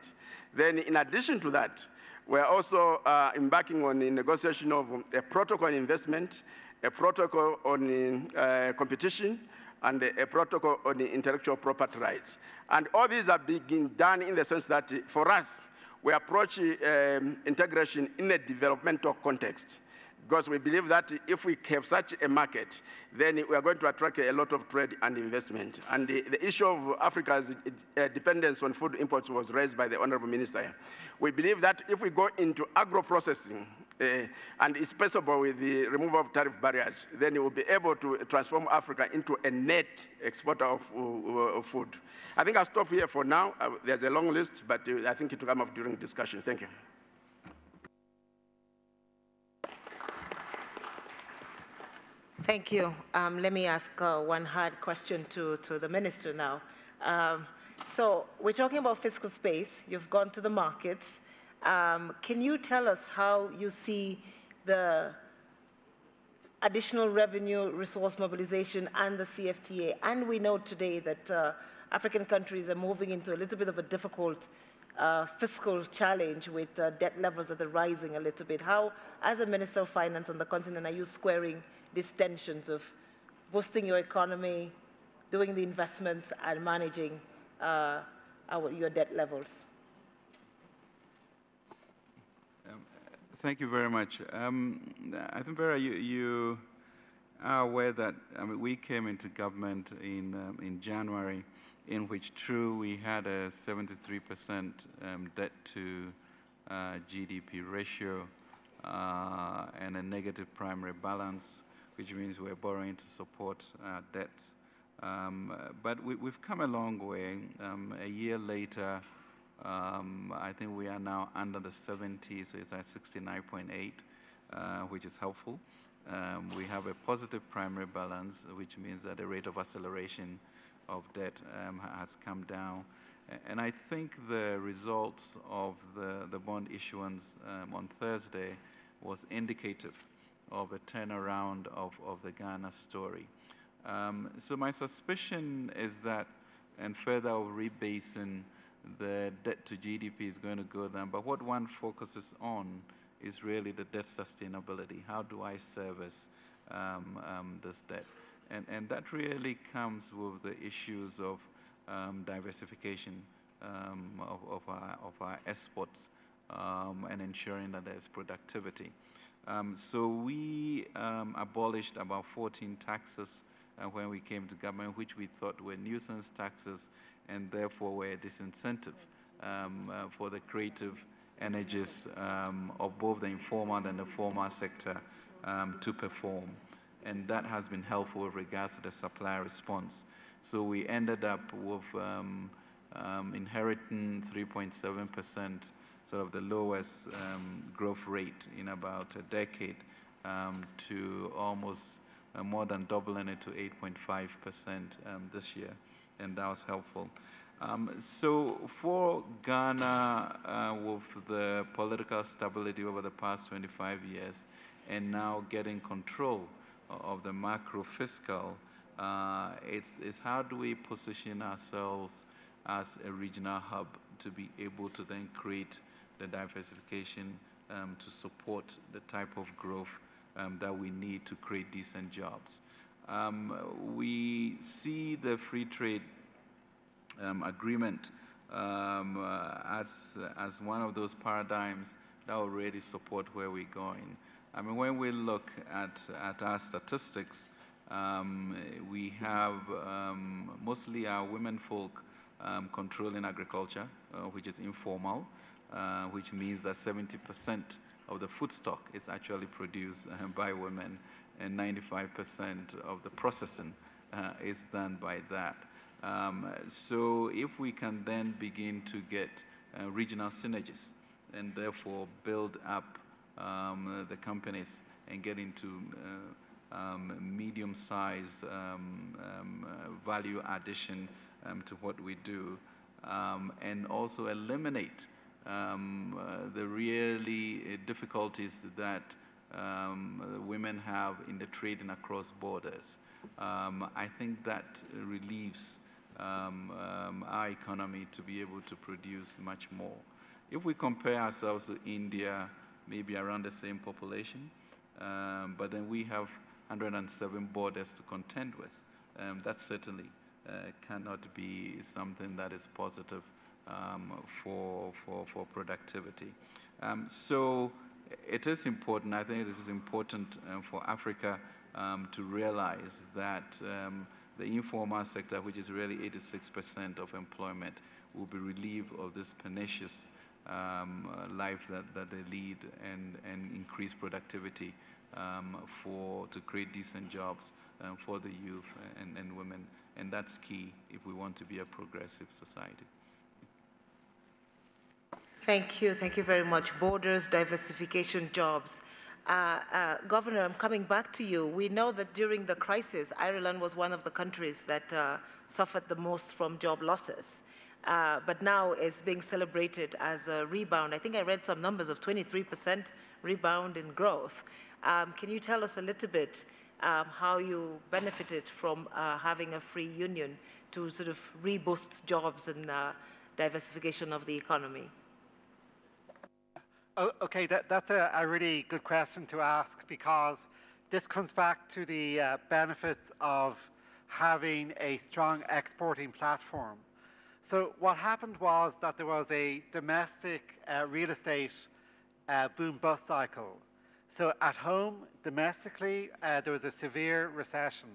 Then in addition to that, we're also embarking on the negotiation of a protocol on investment, a protocol on competition, and a protocol on intellectual property rights. And all these are being done in the sense that for us, we approach integration in a developmental context, because we believe that if we have such a market, then we are going to attract a lot of trade and investment. And the issue of Africa's dependence on food imports was raised by the Honorable Minister. We believe that if we go into agro-processing, and it's possible with the removal of tariff barriers, then it will be able to transform Africa into a net exporter of food. I think I'll stop here for now. There's a long list, but I think it will come up during discussion. Thank you. Thank you. Let me ask one hard question to the minister now. So we're talking about fiscal space. You've gone to the markets. Can you tell us how you see the additional revenue resource mobilization and the CFTA? And we know today that African countries are moving into a little bit of a difficult fiscal challenge with debt levels that are rising a little bit. How, as a Minister of Finance on the continent, are you squaring these tensions of boosting your economy, doing the investments, and managing your debt levels? Thank you very much. I think, Vera, you are aware that we came into government in January, in which, true, we had a 73% debt to GDP ratio and a negative primary balance, which means we're borrowing to support debts. But we've come a long way. A year later, I think we are now under the 70, so it's at 69.8, which is helpful. We have a positive primary balance, which means that the rate of acceleration of debt has come down. And I think the results of the bond issuance on Thursday was indicative of a turnaround of the Ghana story. So my suspicion is that, and further rebasing, the debt to GDP is going to go down. But what one focuses on is really the debt sustainability. How do I service this debt? And that really comes with the issues of diversification of our exports and ensuring that there's productivity. So we abolished about 14 taxes when we came to government, which we thought were nuisance taxes and therefore were a disincentive for the creative energies of both the informal and the formal sector to perform. And that has been helpful with regards to the supply response. So we ended up with inheriting 3.7%, sort of the lowest growth rate in about a decade, to almost more than doubling it to 8.5% this year, and that was helpful. So for Ghana, with the political stability over the past 25 years, and now getting control of the macro fiscal, it's how do we position ourselves as a regional hub to be able to then create the diversification to support the type of growth that we need to create decent jobs. We see the free trade agreement as one of those paradigms that already support where we're going. I mean, when we look at our statistics, we have mostly our women folk controlling agriculture, which is informal, which means that 70% of the food stock is actually produced by women, and 95% of the processing is done by that. So if we can then begin to get regional synergies and therefore build up the companies and get into medium-sized value addition to what we do, and also eliminate the really difficulties that women have in the trading across borders. I think that relieves our economy to be able to produce much more. If we compare ourselves to India, maybe around the same population, but then we have 107 borders to contend with. That certainly cannot be something that is positive for productivity. So it is important, I think it is important for Africa to realize that the informal sector, which is really 86% of employment, will be relieved of this pernicious life that they lead, and increase productivity to create decent jobs for the youth and women. And that's key if we want to be a progressive society. Thank you very much. Borders, diversification, jobs. Governor, I'm coming back to you. We know that during the crisis, Ireland was one of the countries that suffered the most from job losses. But now it's being celebrated as a rebound. I think I read some numbers of 23% rebound in growth. Can you tell us a little bit how you benefited from having a free union to sort of reboost jobs and diversification of the economy? Okay, that's a really good question to ask, because this comes back to the benefits of having a strong exporting platform. So what happened was that there was a domestic real estate boom-bust cycle. So at home, domestically, there was a severe recession.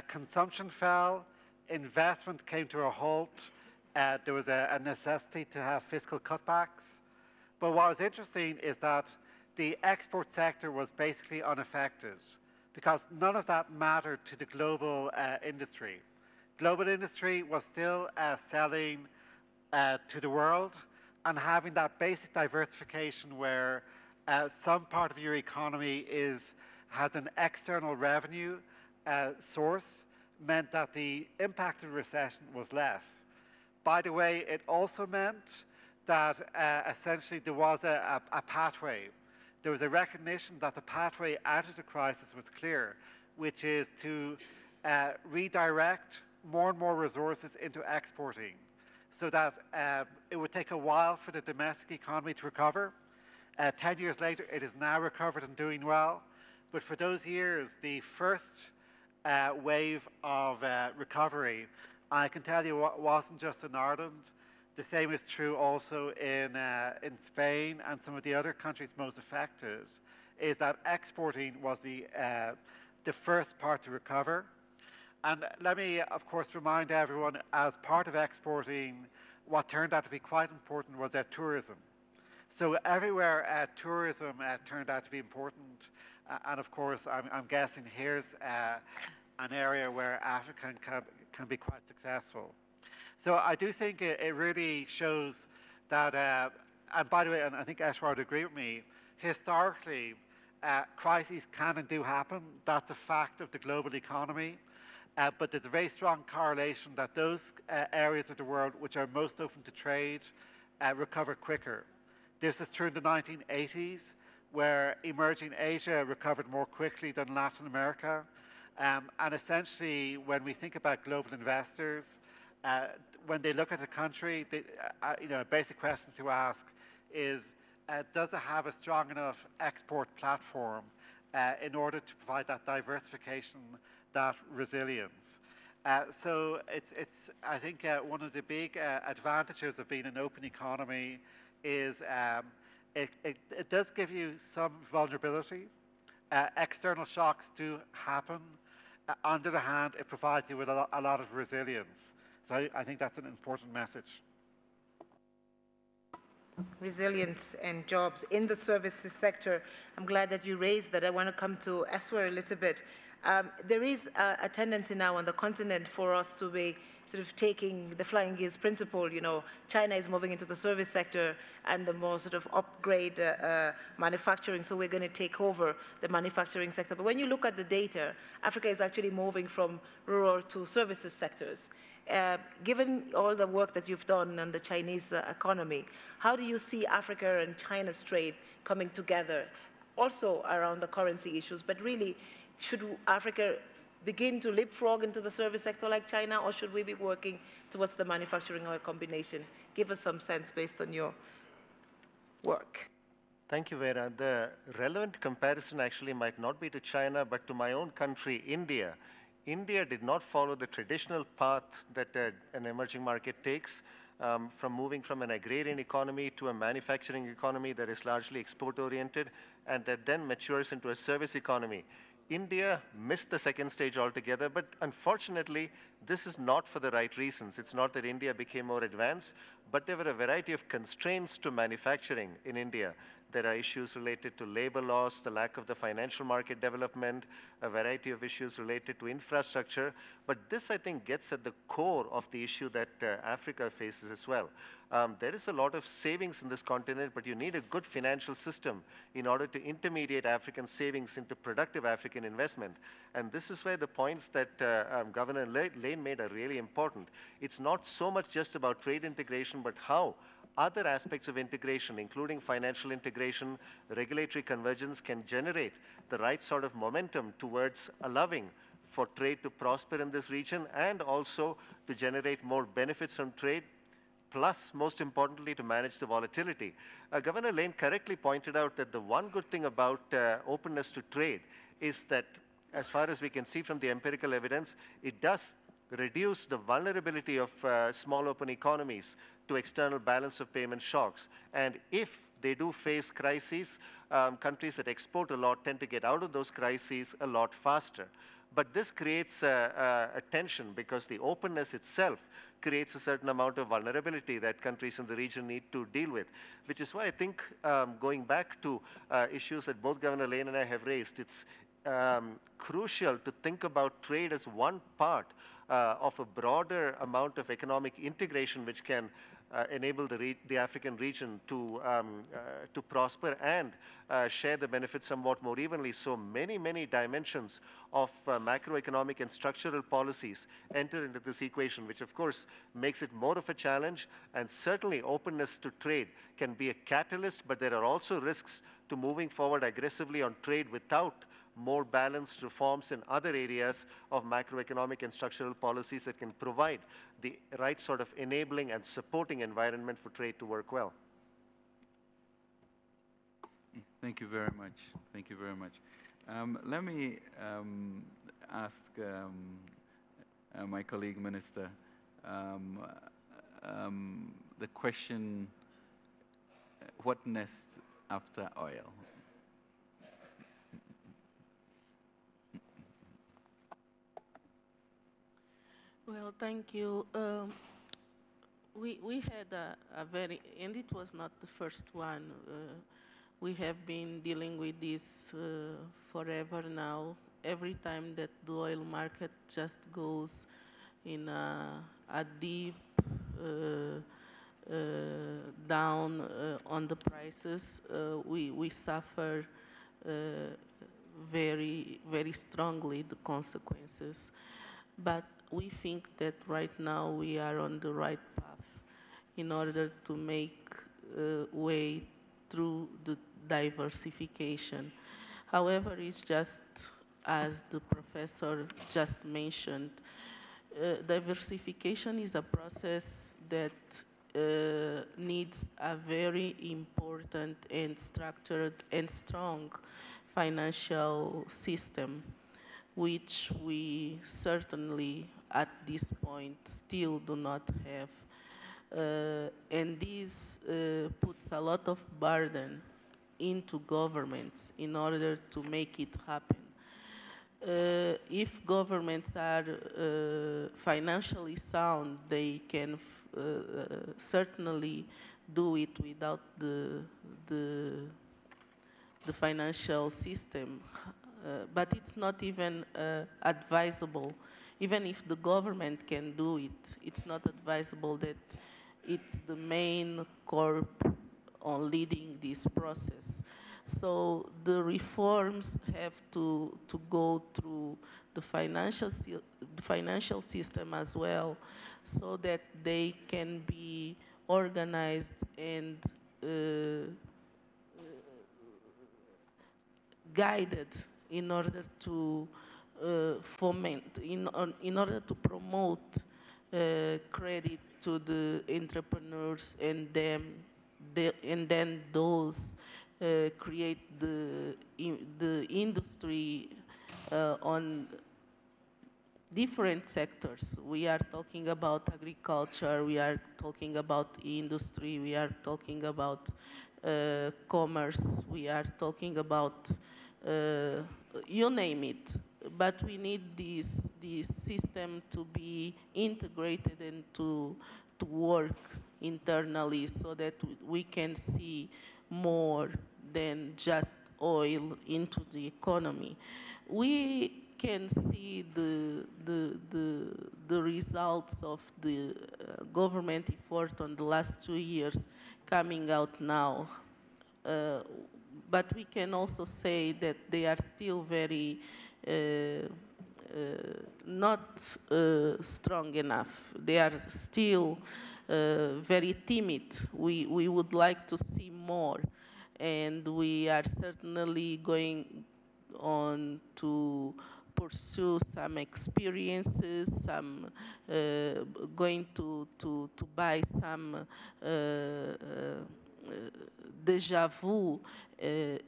Consumption fell, investment came to a halt, there was a necessity to have fiscal cutbacks. But what was interesting is that the export sector was basically unaffected, because none of that mattered to the global industry. Global industry was still selling to the world and having that basic diversification where some part of your economy has an external revenue source, meant that the impact of recession was less. By the way, it also meant that essentially there was a pathway. There was a recognition that the pathway out of the crisis was clear, which is to redirect more and more resources into exporting, so that it would take a while for the domestic economy to recover. 10 years later, it is now recovered and doing well. But for those years, the first wave of recovery, I can tell you, what wasn't just in Ireland. The same is true also in Spain and some of the other countries most affected, is that exporting was the first part to recover. And let me, of course, remind everyone, as part of exporting, what turned out to be quite important was tourism. So everywhere tourism turned out to be important. And of course, I'm guessing here's an area where Africa can be quite successful. So I do think it really shows that, and by the way, and I think Eshwar would agree with me, historically, crises can and do happen. That's a fact of the global economy. But there's a very strong correlation that those areas of the world which are most open to trade recover quicker. This is true in the 1980s, where emerging Asia recovered more quickly than Latin America. And essentially, when we think about global investors, when they look at a country, a basic question to ask is, does it have a strong enough export platform in order to provide that diversification, that resilience? So it's I think one of the big advantages of being an open economy is it does give you some vulnerability. External shocks do happen. On the other hand, it provides you with a lot of resilience. So I think that's an important message. Resilience and jobs in the services sector. I'm glad that you raised that. I want to come to Eshwar a little bit. There is a tendency now on the continent for us to be sort of taking the flying gears principle. You know, China is moving into the service sector and the more sort of upgrade manufacturing, so we're going to take over the manufacturing sector. But when you look at the data, Africa is actually moving from rural to services sectors. Given all the work that you've done on the Chinese economy, how do you see Africa and China's trade coming together, also around the currency issues, but really, should Africa begin to leapfrog into the service sector like China, or should we be working towards the manufacturing or a combination? Give us some sense based on your work. Thank you, Vera. The relevant comparison actually might not be to China, but to my own country, India. India did not follow the traditional path that an emerging market takes, from moving from an agrarian economy to a manufacturing economy that is largely export-oriented, and that then matures into a service economy. India missed the second stage altogether, but unfortunately, this is not for the right reasons. It's not that India became more advanced, but there were a variety of constraints to manufacturing in India. There are issues related to labor laws, the lack of the financial market development, a variety of issues related to infrastructure. But this, I think, gets at the core of the issue that Africa faces as well. There is a lot of savings in this continent, but you need a good financial system in order to intermediate African savings into productive African investment. And this is where the points that Governor Lane made are really important. It's not so much just about trade integration, but how other aspects of integration, including financial integration, regulatory convergence, can generate the right sort of momentum towards allowing for trade to prosper in this region and also to generate more benefits from trade, plus, most importantly, to manage the volatility. Governor Lane correctly pointed out that the one good thing about openness to trade is that, as far as we can see from the empirical evidence, it does reduce the vulnerability of small open economies to external balance of payment shocks. And if they do face crises, countries that export a lot tend to get out of those crises a lot faster. But this creates a tension because the openness itself creates a certain amount of vulnerability that countries in the region need to deal with, which is why I think going back to issues that both Governor Lane and I have raised, it's crucial to think about trade as one part of a broader amount of economic integration which can enable the African region to prosper and share the benefits somewhat more evenly. So many dimensions of macroeconomic and structural policies enter into this equation, which of course makes it more of a challenge. And certainly openness to trade can be a catalyst, but there are also risks to moving forward aggressively on trade without more balanced reforms in other areas of macroeconomic and structural policies that can provide the right sort of enabling and supporting environment for trade to work well. Thank you very much. Thank you very much. Let me ask my colleague minister the question, what next after oil? Well, thank you. We had a very, and it was not the first one. We have been dealing with this forever now. Every time that the oil market just goes in a deep down on the prices, we suffer very strongly the consequences. But we think that right now we are on the right path in order to make way through the diversification. However, it's just as the professor just mentioned, diversification is a process that needs a very important and structured and strong financial system, which we certainly at this point still do not have. And this puts a lot of burden into governments in order to make it happen. If governments are financially sound, they can certainly do it without the financial system. But it's not even advisable. Even if the government can do it, it's not advisable that it's the main corp on leading this process. So the reforms have to go through the financial system as well, so that they can be organized and guided in order to foment, in order to promote credit to the entrepreneurs, and then those create the industry on different sectors. We are talking about agriculture, we are talking about industry, we are talking about commerce, we are talking about you name it. But we need this system to be integrated and to work internally, so that we can see more than just oil into the economy. We can see the results of the government effort on the last 2 years coming out now. But we can also say that they are still very not strong enough. They are still very timid. We would like to see more, and we are certainly going on to pursue some experiences, some going to buy some deja vu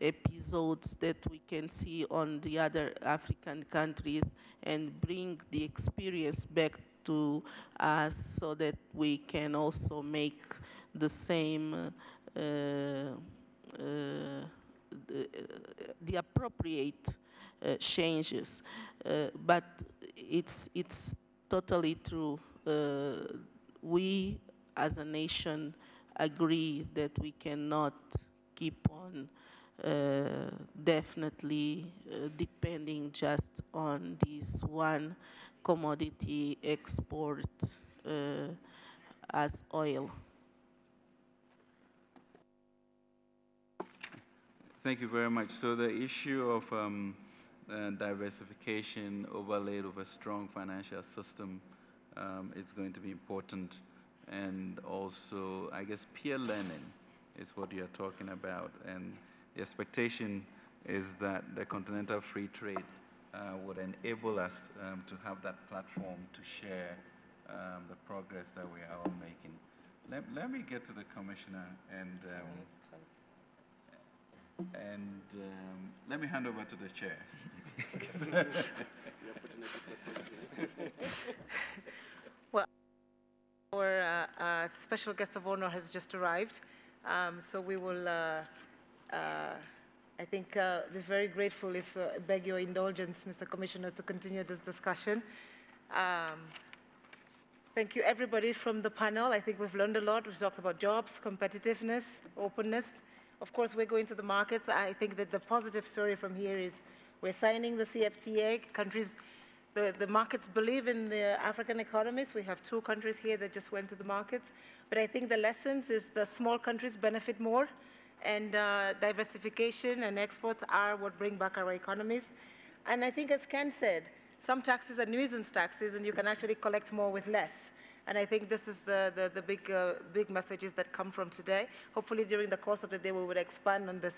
episodes that we can see on the other African countries, and bring the experience back to us, so that we can also make the same the appropriate changes. But it's totally true. We as a nation agree that we cannot keep on definitely depending just on this one commodity export as oil. Thank you very much. So the issue of diversification overlaid with a strong financial system is going to be important. And also, I guess, peer learning is what you're talking about. And the expectation is that the continental free trade would enable us to have that platform to share the progress that we are all making. Let me get to the commissioner, and let me hand over to the chair. Well, our special guest of honor has just arrived, so we will, I think, be very grateful if beg your indulgence, Mr. Commissioner, to continue this discussion. Thank you, everybody from the panel. I think we've learned a lot. We've talked about jobs, competitiveness, openness. Of course, we're going to the markets. I think that the positive story from here is we're signing the CFTA. Countries, the markets believe in the African economies. We have 2 countries here that just went to the markets. But I think the lessons is the small countries benefit more, and diversification and exports are what bring back our economies. And I think, as Ken said, some taxes are nuisance taxes, and you can actually collect more with less. And I think this is the big messages that come from today. Hopefully, during the course of the day, we would expand on this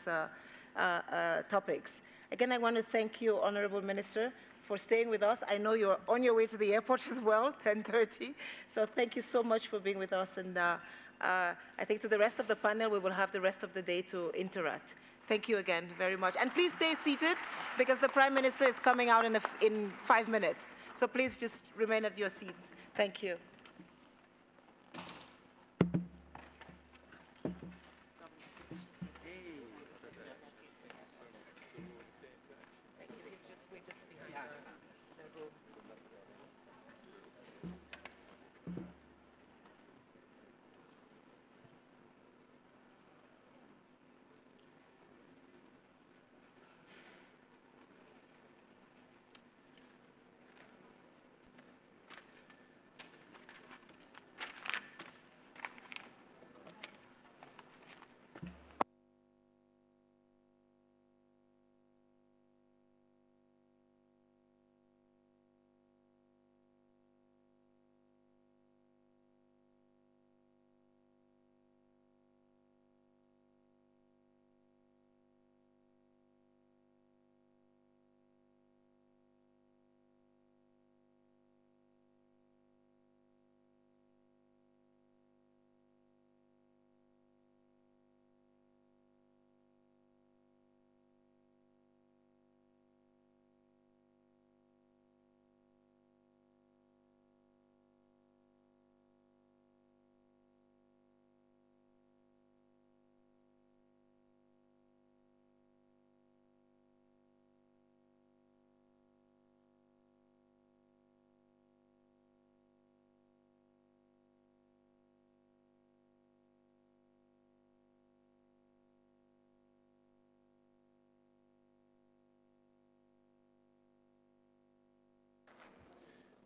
topics. Again, I want to thank you, Honorable Minister, for staying with us. I know you're on your way to the airport as well, 10:30. So thank you so much for being with us. And I think to the rest of the panel, we will have the rest of the day to interact. Thank you again very much. And please stay seated, because the Prime Minister is coming out in 5 minutes. So please just remain at your seats. Thank you.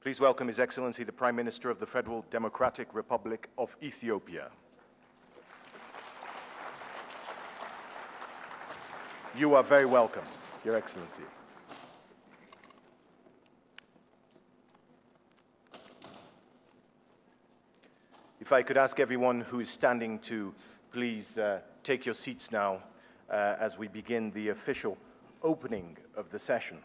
Please welcome His Excellency the Prime Minister of the Federal Democratic Republic of Ethiopia. You are very welcome, Your Excellency. If I could ask everyone who is standing to please take your seats now as we begin the official opening of the session.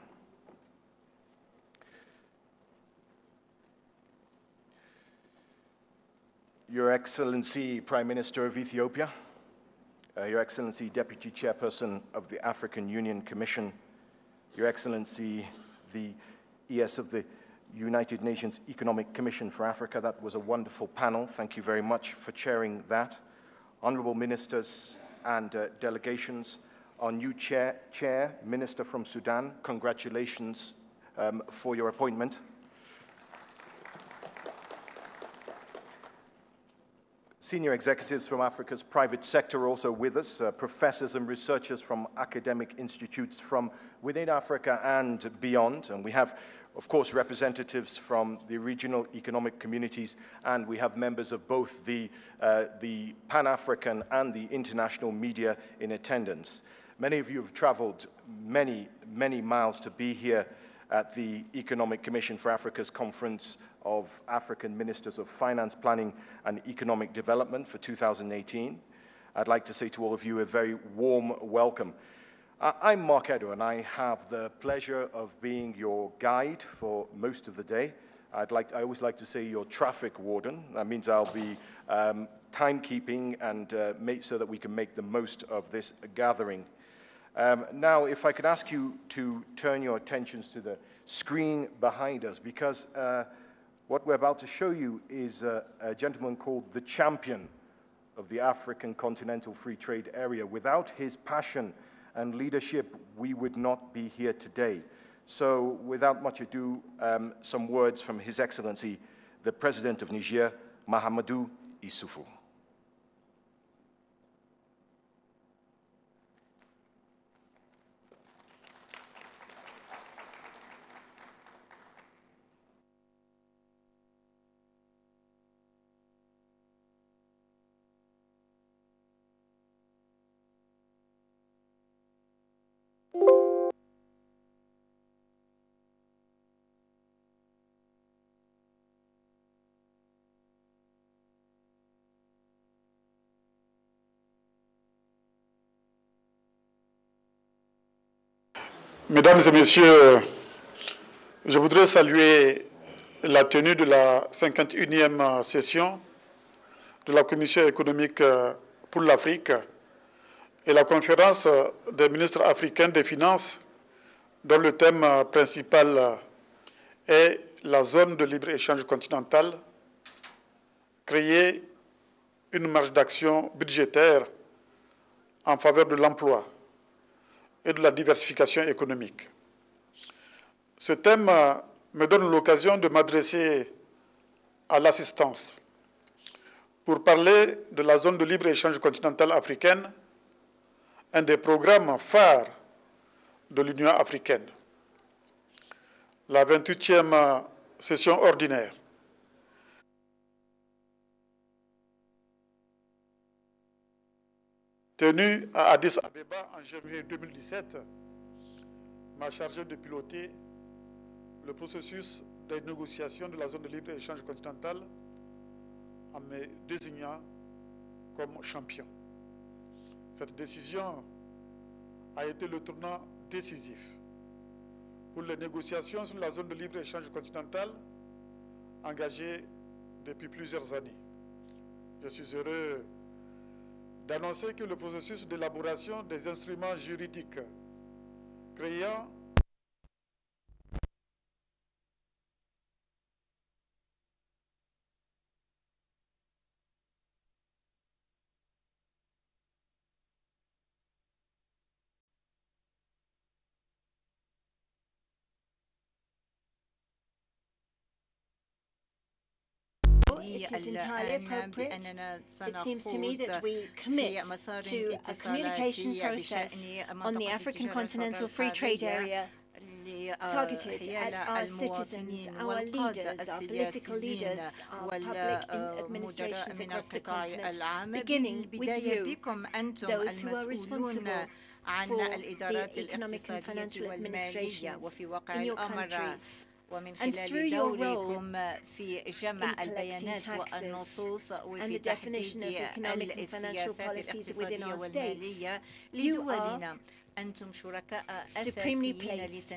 Your Excellency, Prime Minister of Ethiopia, Your Excellency, Deputy Chairperson of the African Union Commission, Your Excellency, the ES of the United Nations Economic Commission for Africa. That was a wonderful panel. Thank you very much for chairing that. Honorable ministers and delegations, our new chair, Minister from Sudan, congratulations for your appointment. Senior executives from Africa's private sector are also with us, professors and researchers from academic institutes from within Africa and beyond. And we have, of course, representatives from the regional economic communities, and we have members of both the Pan-African and the international media in attendance. Many of you have traveled many, many miles to be here at the Economic Commission for Africa's Conference of African Ministers of Finance, Planning and Economic Development for 2018. I'd like to say to all of you a very warm welcome. I'm Mark Edo, and I have the pleasure of being your guide for most of the day. I always like to say your traffic warden. That means I'll be timekeeping and make so that we can make the most of this gathering. Now, if I could ask you to turn your attentions to the screen behind us, because what we're about to show you is a gentleman called the champion of the African Continental Free Trade Area. Without his passion and leadership, we would not be here today. So without much ado, some words from His Excellency, the President of Niger, Mahamadou Issoufou. Mesdames et Messieurs, je voudrais saluer la tenue de la 51e session de la Commission économique pour l'Afrique et la conférence des ministres africains des Finances dont le thème principal est la zone de libre-échange continentale, créer une marge d'action budgétaire en faveur de l'emploi et de la diversification économique. Ce thème me donne l'occasion de m'adresser à l'assistance pour parler de la zone de libre-échange continentale africaine, un des programmes phares de l'Union africaine. La 28e session ordinaire tenue à Addis Ababa en janvier 2017, m'a chargé de piloter le processus des négociations de la zone de libre-échange continentale en me désignant comme champion. Cette décision a été le tournant décisif pour les négociations sur la zone de libre-échange continentale engagées depuis plusieurs années. Je suis heureux d'annoncer que le processus d'élaboration des instruments juridiques créant It is entirely appropriate. It seems to me that we commit to a communication process on the African Continental Free Trade Area targeted at our citizens, our leaders, our political leaders, our public administrations across the continent, beginning with you, those who are responsible for the economic and financial administration in your countries. And through your role in collecting taxes and the definition of economic and financial policies within our states, you are supremely placed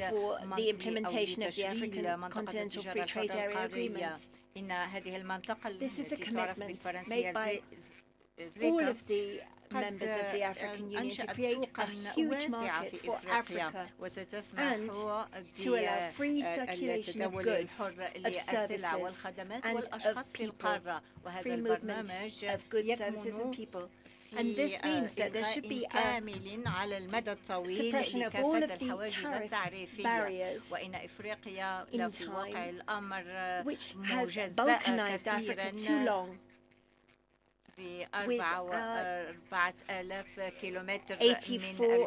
for the implementation of the African Continental Free Trade Area Agreement. This is a commitment made by all of the members of the African Union to create a huge market for Africa and to allow free circulation of goods, of services, and of people, free movement of goods, services, and people. And this means that there should be a suppression of all of the tariff barriers in time, which has balkanized Africa too long. With 84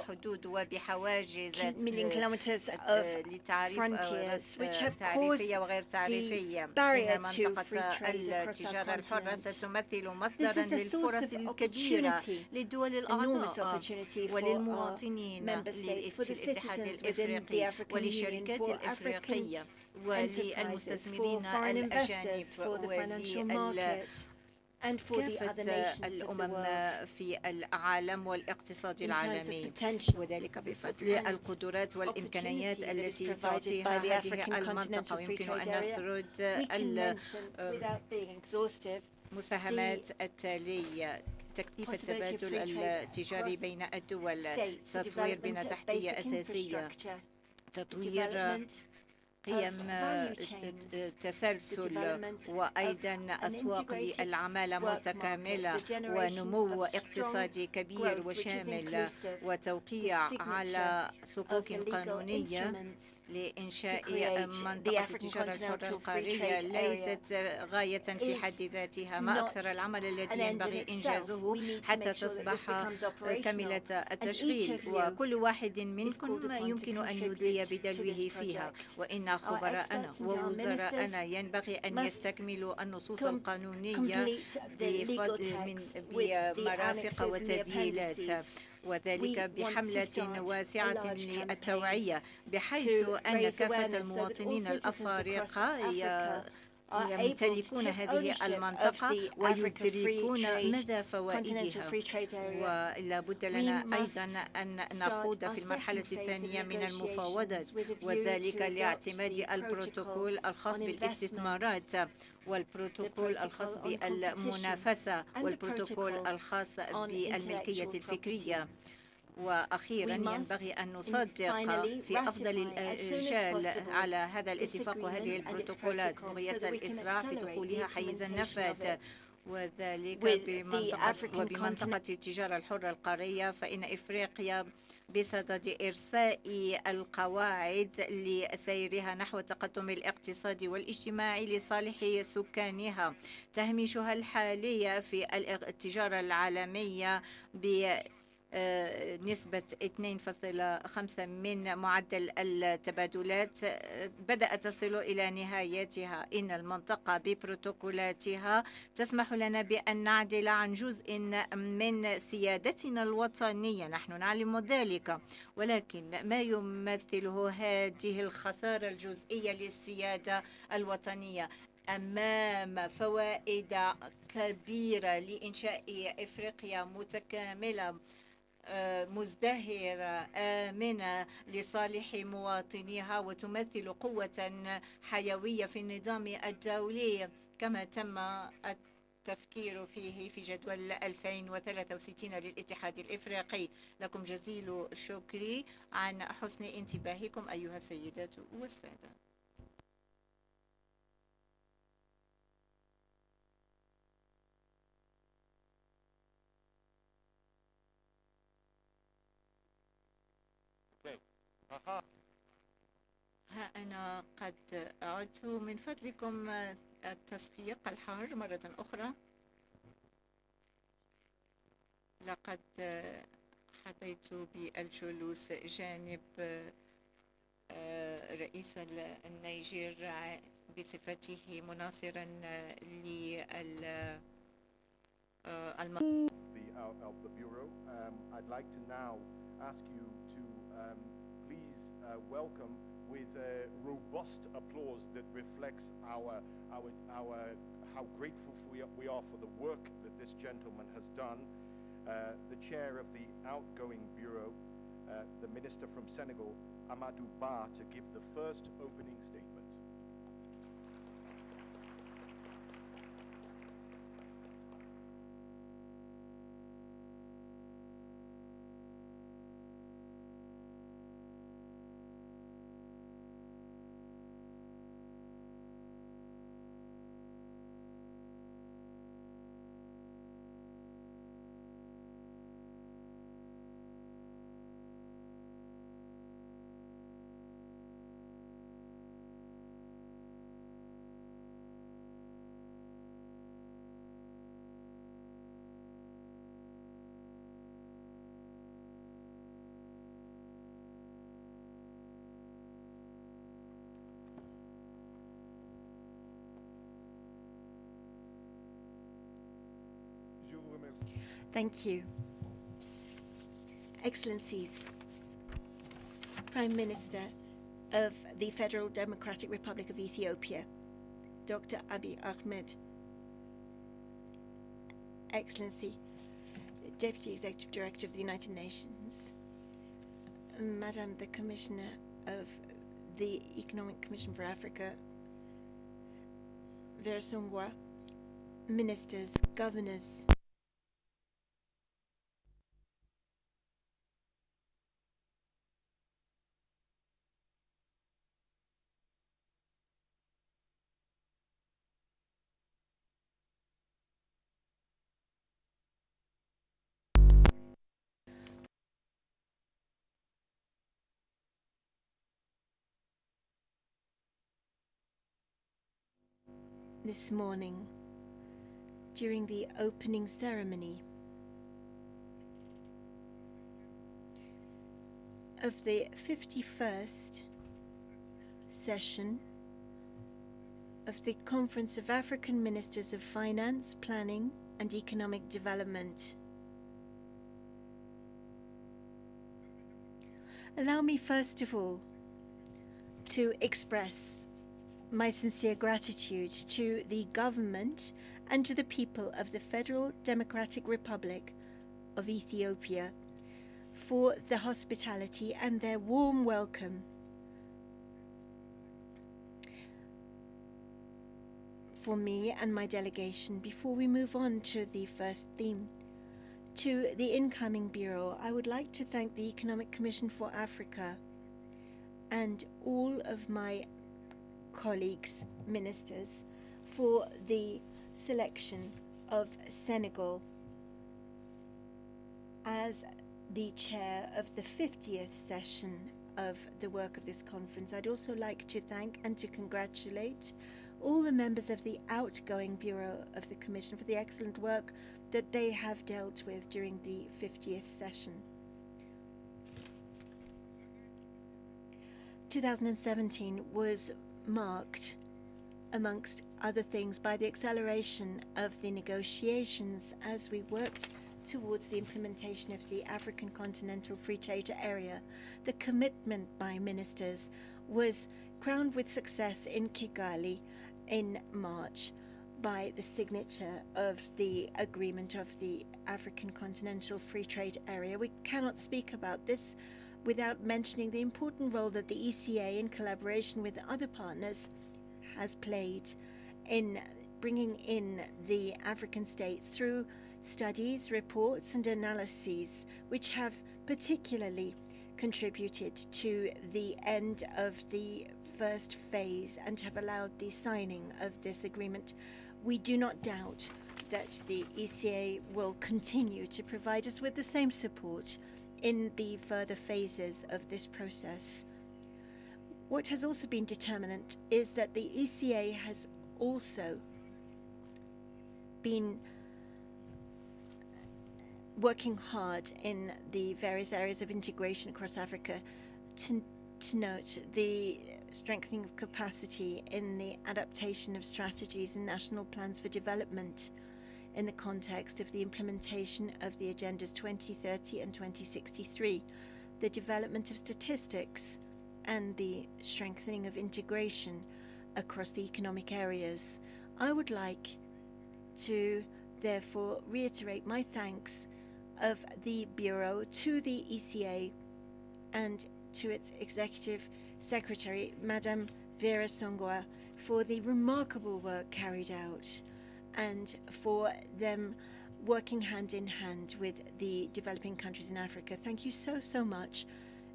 million kilometers of frontiers, which have caused the barrier to free trade across our continent. This is a source of opportunity, enormous opportunity for our member states, for the citizens within the African Union, for African enterprises, for foreign investors, for the financial markets, and for the other nations of the world. في العالم والاقتصاد العالمي وذلك بفضل القدرات والإمكانيات التي تعطيها هذه المنطقة ويمكن أن نسرد المساهمات التالية تكثيف التبادل التجاري بين الدول تطوير بنى تحتية أساسية تطوير قيم تسلسل وأيضا أسواق للعمالة متكاملة ونمو اقتصادي كبير وشامل وتوقيع على صكوك قانونية لإنشاء منطقة التجارة الحرة القارية ليست غاية في حد ذاتها، ما أكثر العمل الذي ينبغي إنجازه حتى تصبح كاملة التشغيل، وكل واحد منكم يمكن أن يدلي بدلوه فيها، وإن خبراءنا ووزراءنا ينبغي أن يستكملوا النصوص القانونية بمرافق وتذييلات، وذلك بحملة واسعة للتوعية، بحيث أن كافة المواطنين الأفارقة يمتلكون هذه المنطقة ويدركون مدى فوائدها. ولا بد لنا أيضا أن نخوض في المرحلة الثانية من المفاوضات، وذلك لاعتماد البروتوكول الخاص بالاستثمارات والبروتوكول الخاص بالمنافسة والبروتوكول الخاص بالملكية الفكرية. وأخيرا ينبغي أن نصدق في أفضل الرجال على هذا الاتفاق وهذه البروتوكولات بغية الإسراع في دخولها حيز النفاذ، وذلك بمنطقة التجارة الحرة القارية، فإن إفريقيا بصدد إرساء القواعد لسيرها نحو التقدم الاقتصادي والاجتماعي لصالح سكانها. تهميشها الحالية في التجارة العالمية نسبة 2.5 من معدل التبادلات بدأت تصل إلى نهايتها. إن المنطقة ببروتوكولاتها تسمح لنا بأن نعدل عن جزء من سيادتنا الوطنية، نحن نعلم ذلك، ولكن ما يمثله هذه الخسارة الجزئية للسيادة الوطنية أمام فوائد كبيرة لإنشاء إفريقيا متكاملة مزدهرة آمنة لصالح مواطنيها، وتمثل قوة حيوية في النظام الدولي كما تم التفكير فيه في جدول 2063 للاتحاد الإفريقي. لكم جزيل الشكر عن حسن انتباهكم أيها السيدات والسادة. ها أنا قد عدت، من فضلكم التصفيق الحار مرة أخرى. لقد حظيت بالجلوس جانب رئيس النيجر بصفته مناصرا of the Bureau. I'd like to now ask you to please welcome with a robust applause that reflects how grateful we are for the work that this gentleman has done, the chair of the outgoing Bureau, the Minister from Senegal, Amadou Ba, to give the first opening statement. Thank you. Excellencies, Prime Minister of the Federal Democratic Republic of Ethiopia, Dr. Abiy Ahmed, Excellency, Deputy Executive Director of the United Nations, Madam the Commissioner of the Economic Commission for Africa, Vera Songwa, Ministers, Governors, this morning during the opening ceremony of the 51st session of the Conference of African Ministers of Finance, Planning and Economic Development. Allow me first of all to express my sincere gratitude to the government and to the people of the Federal Democratic Republic of Ethiopia for the hospitality and their warm welcome for me and my delegation. Before we move on to the first theme, to the incoming Bureau, I would like to thank the Economic Commission for Africa and all of my colleagues, ministers, for the selection of Senegal as the chair of the 50th session of the work of this conference. I'd also like to thank and to congratulate all the members of the outgoing Bureau of the Commission for the excellent work that they have dealt with during the 50th session. 2017 was marked, amongst other things, by the acceleration of the negotiations as we worked towards the implementation of the African Continental Free Trade Area. The commitment by ministers was crowned with success in Kigali in March by the signature of the agreement of the African Continental Free Trade Area. We cannot speak about this without mentioning the important role that the ECA, in collaboration with other partners, has played in bringing in the African states through studies, reports and analyses, which have particularly contributed to the end of the first phase and have allowed the signing of this agreement. We do not doubt that the ECA will continue to provide us with the same support in the further phases of this process. What has also been determinant is that the ECA has also been working hard in the various areas of integration across Africa to note the strengthening of capacity in the adaptation of strategies and national plans for development in the context of the implementation of the Agendas 2030 and 2063, the development of statistics and the strengthening of integration across the economic areas. I would like to therefore reiterate my thanks of the Bureau to the ECA and to its Executive Secretary, Madame Vera Songwa, for the remarkable work carried out and for them working hand in hand with the developing countries in Africa. Thank you so much,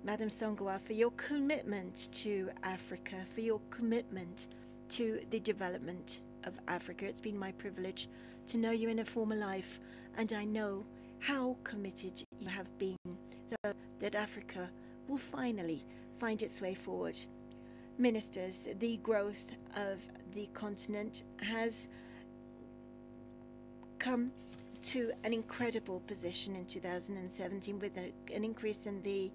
Madame Songwa, for your commitment to Africa, for your commitment to the development of Africa. It's been my privilege to know you in a former life, and I know how committed you have been so that Africa will finally find its way forward. Ministers, the growth of the continent has come to an incredible position in 2017 with an increase in the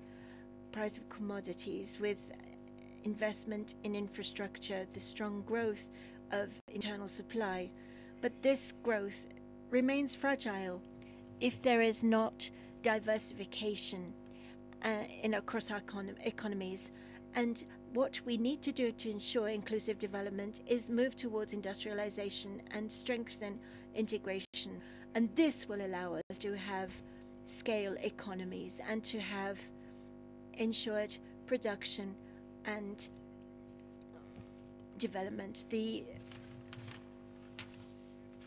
price of commodities, with investment in infrastructure, the strong growth of internal supply. But this growth remains fragile if there is not diversification across our economies. And what we need to do to ensure inclusive development is move towards industrialization and strengthen integration. And this will allow us to have scale economies and to have ensured production and development. The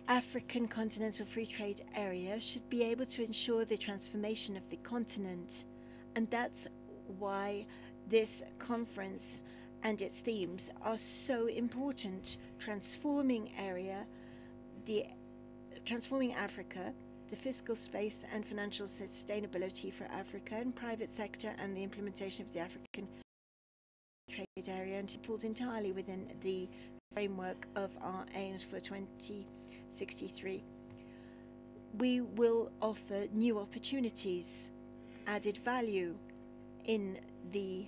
African Continental Free Trade Area should be able to ensure the transformation of the continent. And that's why this conference and its themes are so important. Transforming Africa, the fiscal space and financial sustainability for Africa and private sector, and the implementation of the African trade area, and it falls entirely within the framework of our aims for 2063. We will offer new opportunities, added value in the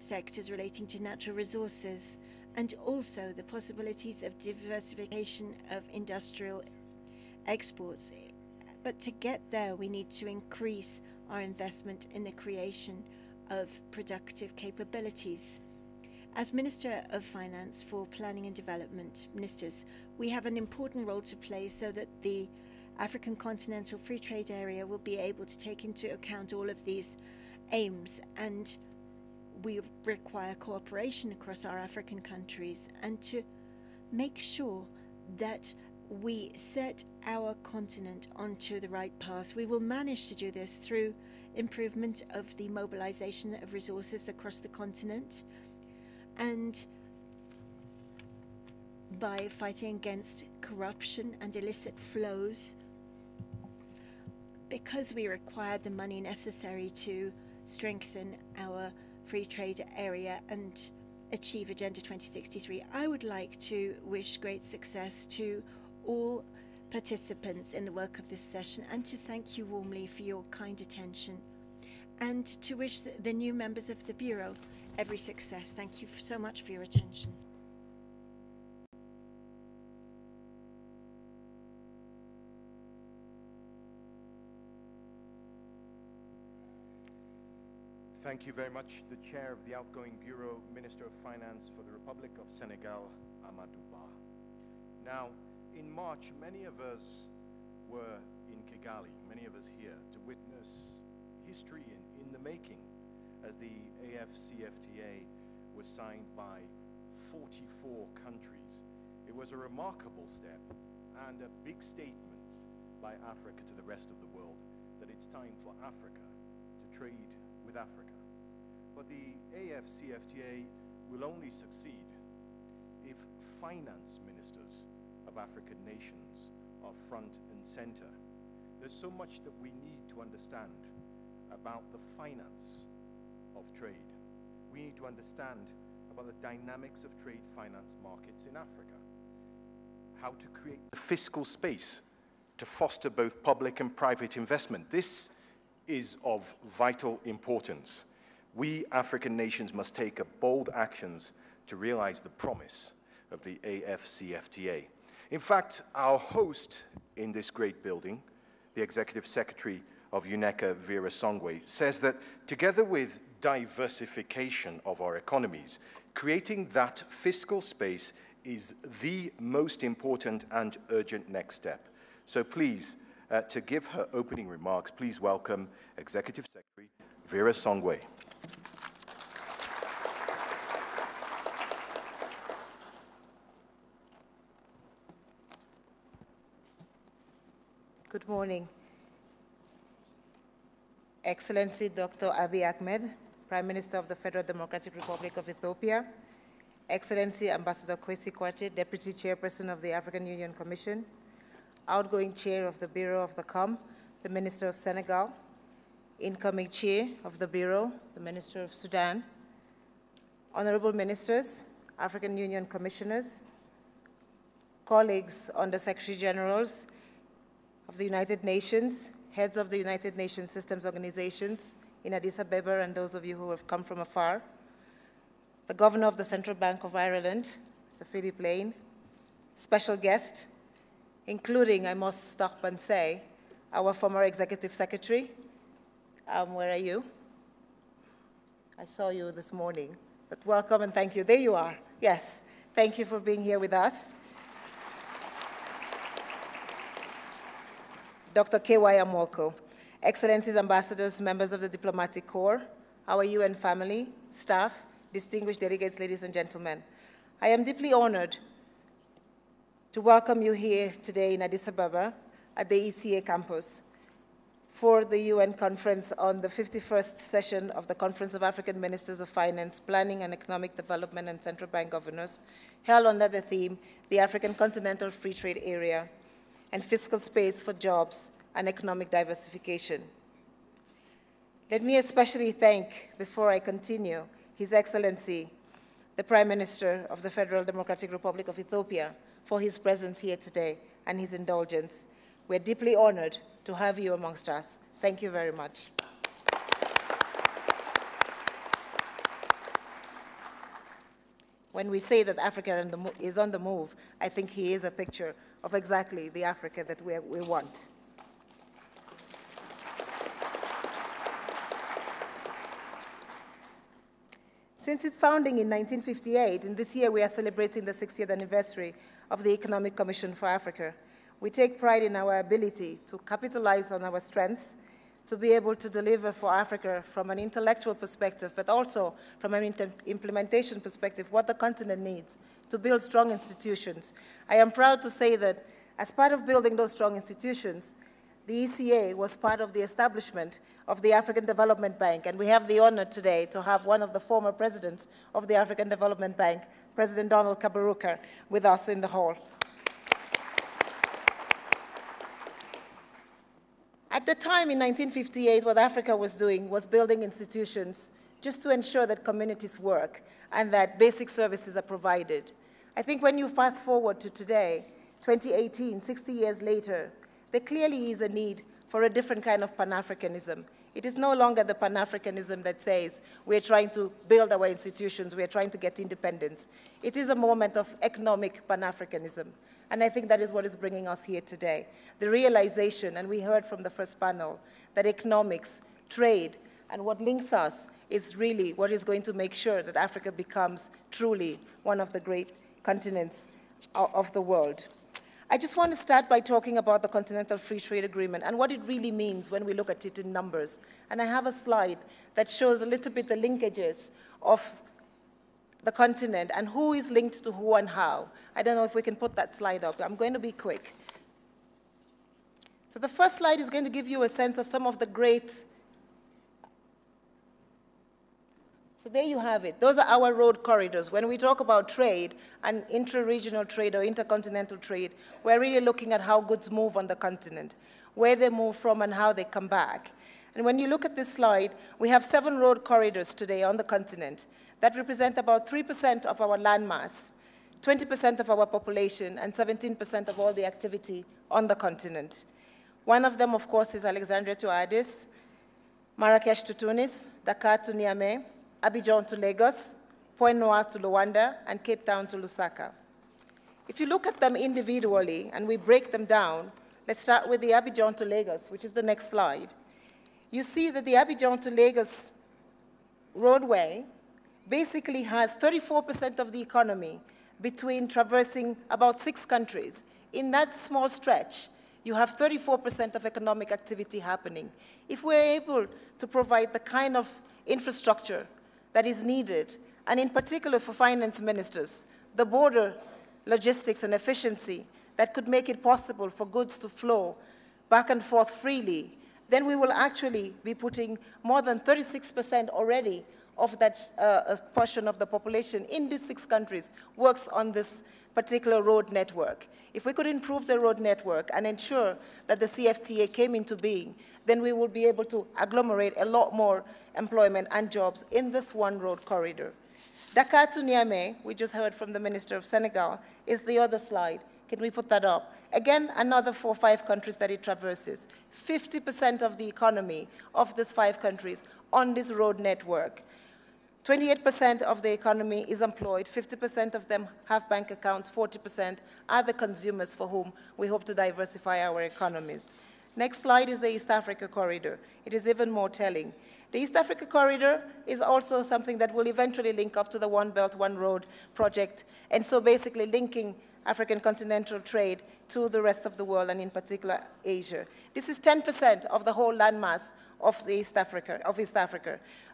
sectors relating to natural resources, and also the possibilities of diversification of industrial exports. But to get there, we need to increase our investment in the creation of productive capabilities. As Minister of Finance for Planning and Development, ministers, we have an important role to play so that the African Continental Free Trade Area will be able to take into account all of these aims, and we require cooperation across our African countries and to make sure that we set our continent onto the right path. We will manage to do this through improvement of the mobilization of resources across the continent and by fighting against corruption and illicit flows, because we require the money necessary to strengthen our free trade area and achieve Agenda 2063. I would like to wish great success to all participants in the work of this session and to thank you warmly for your kind attention and to wish the new members of the Bureau every success. Thank you so much for your attention. Thank you very much. The Chair of the outgoing Bureau, Minister of Finance for the Republic of Senegal, Amadou Ba. Now, in March, many of us were in Kigali, many of us here, to witness history in the making as the AFCFTA was signed by 44 countries. It was a remarkable step and a big statement by Africa to the rest of the world that it's time for Africa to trade with Africa. But the AFCFTA will only succeed if finance ministers of African nations are front and center. There's so much that we need to understand about the finance of trade. We need to understand about the dynamics of trade finance markets in Africa, how to create the fiscal space to foster both public and private investment. This is of vital importance. We African nations must take bold actions to realize the promise of the AFCFTA. In fact, our host in this great building, the Executive Secretary of UNECA, Vera Songwe, says that together with diversification of our economies, creating that fiscal space is the most important and urgent next step. So please, to give her opening remarks, please welcome Executive Secretary Vera Songwe. Good morning. Excellency Dr. Abiy Ahmed, Prime Minister of the Federal Democratic Republic of Ethiopia, Excellency Ambassador Kwesi Kwartey, Deputy Chairperson of the African Union Commission, outgoing Chair of the Bureau of the COM, the Minister of Senegal, incoming Chair of the Bureau, the Minister of Sudan, Honorable Ministers, African Union Commissioners, colleagues, Under Secretary Generals of the United Nations, heads of the United Nations Systems Organizations in Addis Ababa, and those of you who have come from afar, the Governor of the Central Bank of Ireland, Mr. Philip Lane, special guest, including, I must stop and say, our former Executive Secretary. Where are you? I saw you this morning, but welcome and thank you. There you are. Yes, thank you for being here with us. Dr. K.Y. Amwoko, Excellencies, Ambassadors, members of the Diplomatic Corps, our UN family, staff, distinguished delegates, ladies and gentlemen. I am deeply honored to welcome you here today in Addis Ababa at the ECA campus for the UN conference on the 51st session of the Conference of African Ministers of Finance, Planning and Economic Development and Central Bank Governors, held under the theme, the African Continental Free Trade Area and Fiscal Space for Jobs and Economic Diversification. Let me especially thank, before I continue, His Excellency, the Prime Minister of the Federal Democratic Republic of Ethiopia, for his presence here today and his indulgence. We're deeply honored to have you amongst us. Thank you very much. When we say that Africa is on the move, I think he is a picture of exactly the Africa that we want. Since its founding in 1958, and this year we are celebrating the 60th anniversary of the Economic Commission for Africa, we take pride in our ability to capitalize on our strengths, to be able to deliver for Africa from an intellectual perspective, but also from an implementation perspective, what the continent needs to build strong institutions. I am proud to say that as part of building those strong institutions, the ECA was part of the establishment of the African Development Bank, and we have the honor today to have one of the former presidents of the African Development Bank, President Donald Kaberuka, with us in the hall. At the time in 1958, what Africa was doing was building institutions just to ensure that communities work and that basic services are provided. I think when you fast forward to today, 2018, 60 years later, there clearly is a need for a different kind of Pan-Africanism. It is no longer the Pan-Africanism that says we're trying to build our institutions, we're trying to get independence. It is a moment of economic Pan-Africanism. And I think that is what is bringing us here today. The realization, and we heard from the first panel, that economics, trade, and what links us is really what is going to make sure that Africa becomes truly one of the great continents of the world. I just want to start by talking about the Continental Free Trade Agreement and what it really means when we look at it in numbers. And I have a slide that shows a little bit the linkages of the continent and who is linked to who and how. I don't know if we can put that slide up. I'm going to be quick. So the first slide is going to give you a sense of some of the great. So there you have it. Those are our road corridors. When we talk about trade and intra-regional trade or intercontinental trade, we're really looking at how goods move on the continent, where they move from and how they come back. And when you look at this slide, we have 7 road corridors today on the continent that represent about 3% of our landmass, 20% of our population, and 17% of all the activity on the continent. One of them, of course, is Alexandria to Addis, Marrakesh to Tunis, Dakar to Niamey, Abidjan to Lagos, Point Noir to Luanda, and Cape Town to Lusaka. If you look at them individually and we break them down, let's start with the Abidjan to Lagos, which is the next slide. You see that the Abidjan to Lagos roadway basically has 34% of the economy between traversing about 6 countries. In that small stretch, you have 34% of economic activity happening. If we're able to provide the kind of infrastructure that is needed, and in particular for finance ministers, the border logistics and efficiency that could make it possible for goods to flow back and forth freely, then we will actually be putting more than 36% already of that portion of the population in these 6 countries works on this particular road network. If we could improve the road network and ensure that the CFTA came into being, then we will be able to agglomerate a lot more employment and jobs in this one road corridor. Dakar to Niamey, we just heard from the Minister of Senegal, is the other slide. Can we put that up? Again, another 4 or 5 countries that it traverses. 50% of the economy of these 5 countries on this road network. 28% of the economy is employed, 50% of them have bank accounts, 40% are the consumers for whom we hope to diversify our economies. Next slide is the East Africa Corridor. It is even more telling. The East Africa Corridor is also something that will eventually link up to the One Belt, One Road project, and so basically linking African continental trade to the rest of the world, and in particular Asia. This is 10% of the whole landmass of East Africa,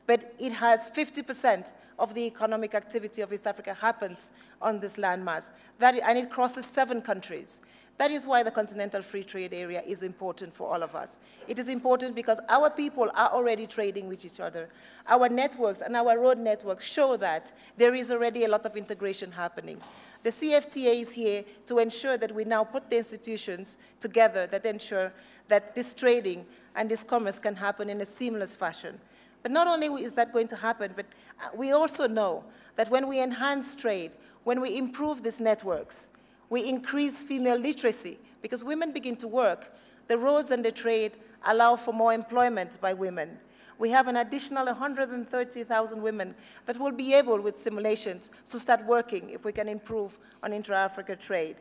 but it has 50% of the economic activity of East Africa happens on this landmass, and it crosses 7 countries. That is why the Continental Free Trade Area is important for all of us. It is important because our people are already trading with each other. Our networks and our road networks show that there is already a lot of integration happening. The CFTA is here to ensure that we now put the institutions together that ensure that this trading and this commerce can happen in a seamless fashion. But not only is that going to happen, but we also know that when we enhance trade, when we improve these networks, we increase female literacy, because women begin to work, the roads and the trade allow for more employment by women. We have an additional 130,000 women that will be able, with simulations, to start working if we can improve on intra-Africa trade.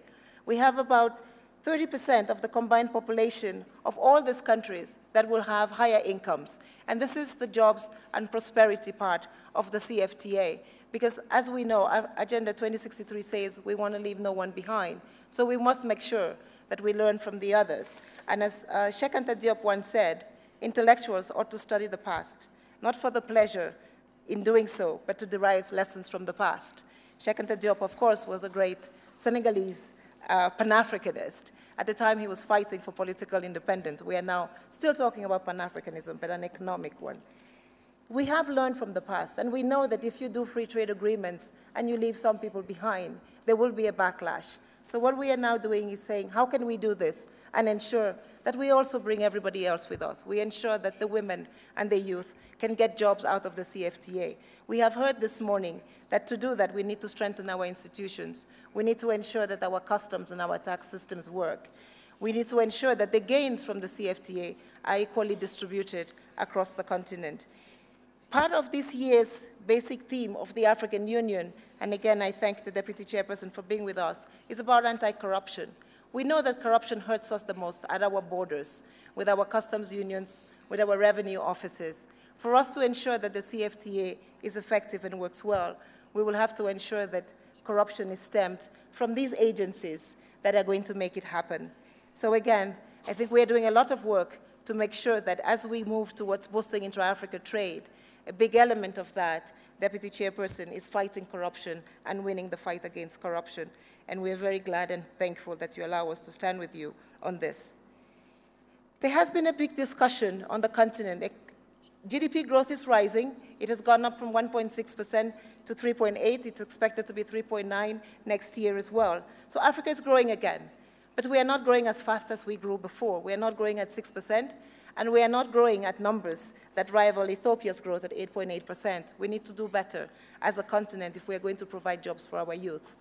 We have about 30% of the combined population of all these countries that will have higher incomes. And this is the jobs and prosperity part of the CFTA. Because as we know, Agenda 2063 says we want to leave no one behind. So we must make sure that we learn from the others. And as Cheikh Anta Diop once said, intellectuals ought to study the past, not for the pleasure in doing so, but to derive lessons from the past. Cheikh Anta Diop, of course, was a great Senegalese Pan-Africanist. At the time, he was fighting for political independence. We are now still talking about Pan-Africanism, but an economic one. We have learned from the past, and we know that if you do free trade agreements and you leave some people behind, there will be a backlash. So what we are now doing is saying, how can we do this and ensure that we also bring everybody else with us? We ensure that the women and the youth can get jobs out of the CFTA. We have heard this morning that to do that, we need to strengthen our institutions. We need to ensure that our customs and our tax systems work. We need to ensure that the gains from the CFTA are equally distributed across the continent. Part of this year's basic theme of the African Union, and again, I thank the Deputy Chairperson for being with us, is about anti-corruption. We know that corruption hurts us the most at our borders, with our customs unions, with our revenue offices. For us to ensure that the CFTA is effective and works well, we will have to ensure that corruption is stemmed from these agencies that are going to make it happen. So again, I think we are doing a lot of work to make sure that as we move towards boosting intra-Africa trade, a big element of that, Deputy Chairperson, is fighting corruption and winning the fight against corruption. And we are very glad and thankful that you allow us to stand with you on this. There has been a big discussion on the continent. GDP growth is rising. It has gone up from 1.6% to 3.8. It's expected to be 3.9 next year as well. So Africa is growing again. But we are not growing as fast as we grew before. We are not growing at 6%, and we are not growing at numbers that rival Ethiopia's growth at 8.8%. We need to do better as a continent if we are going to provide jobs for our youth.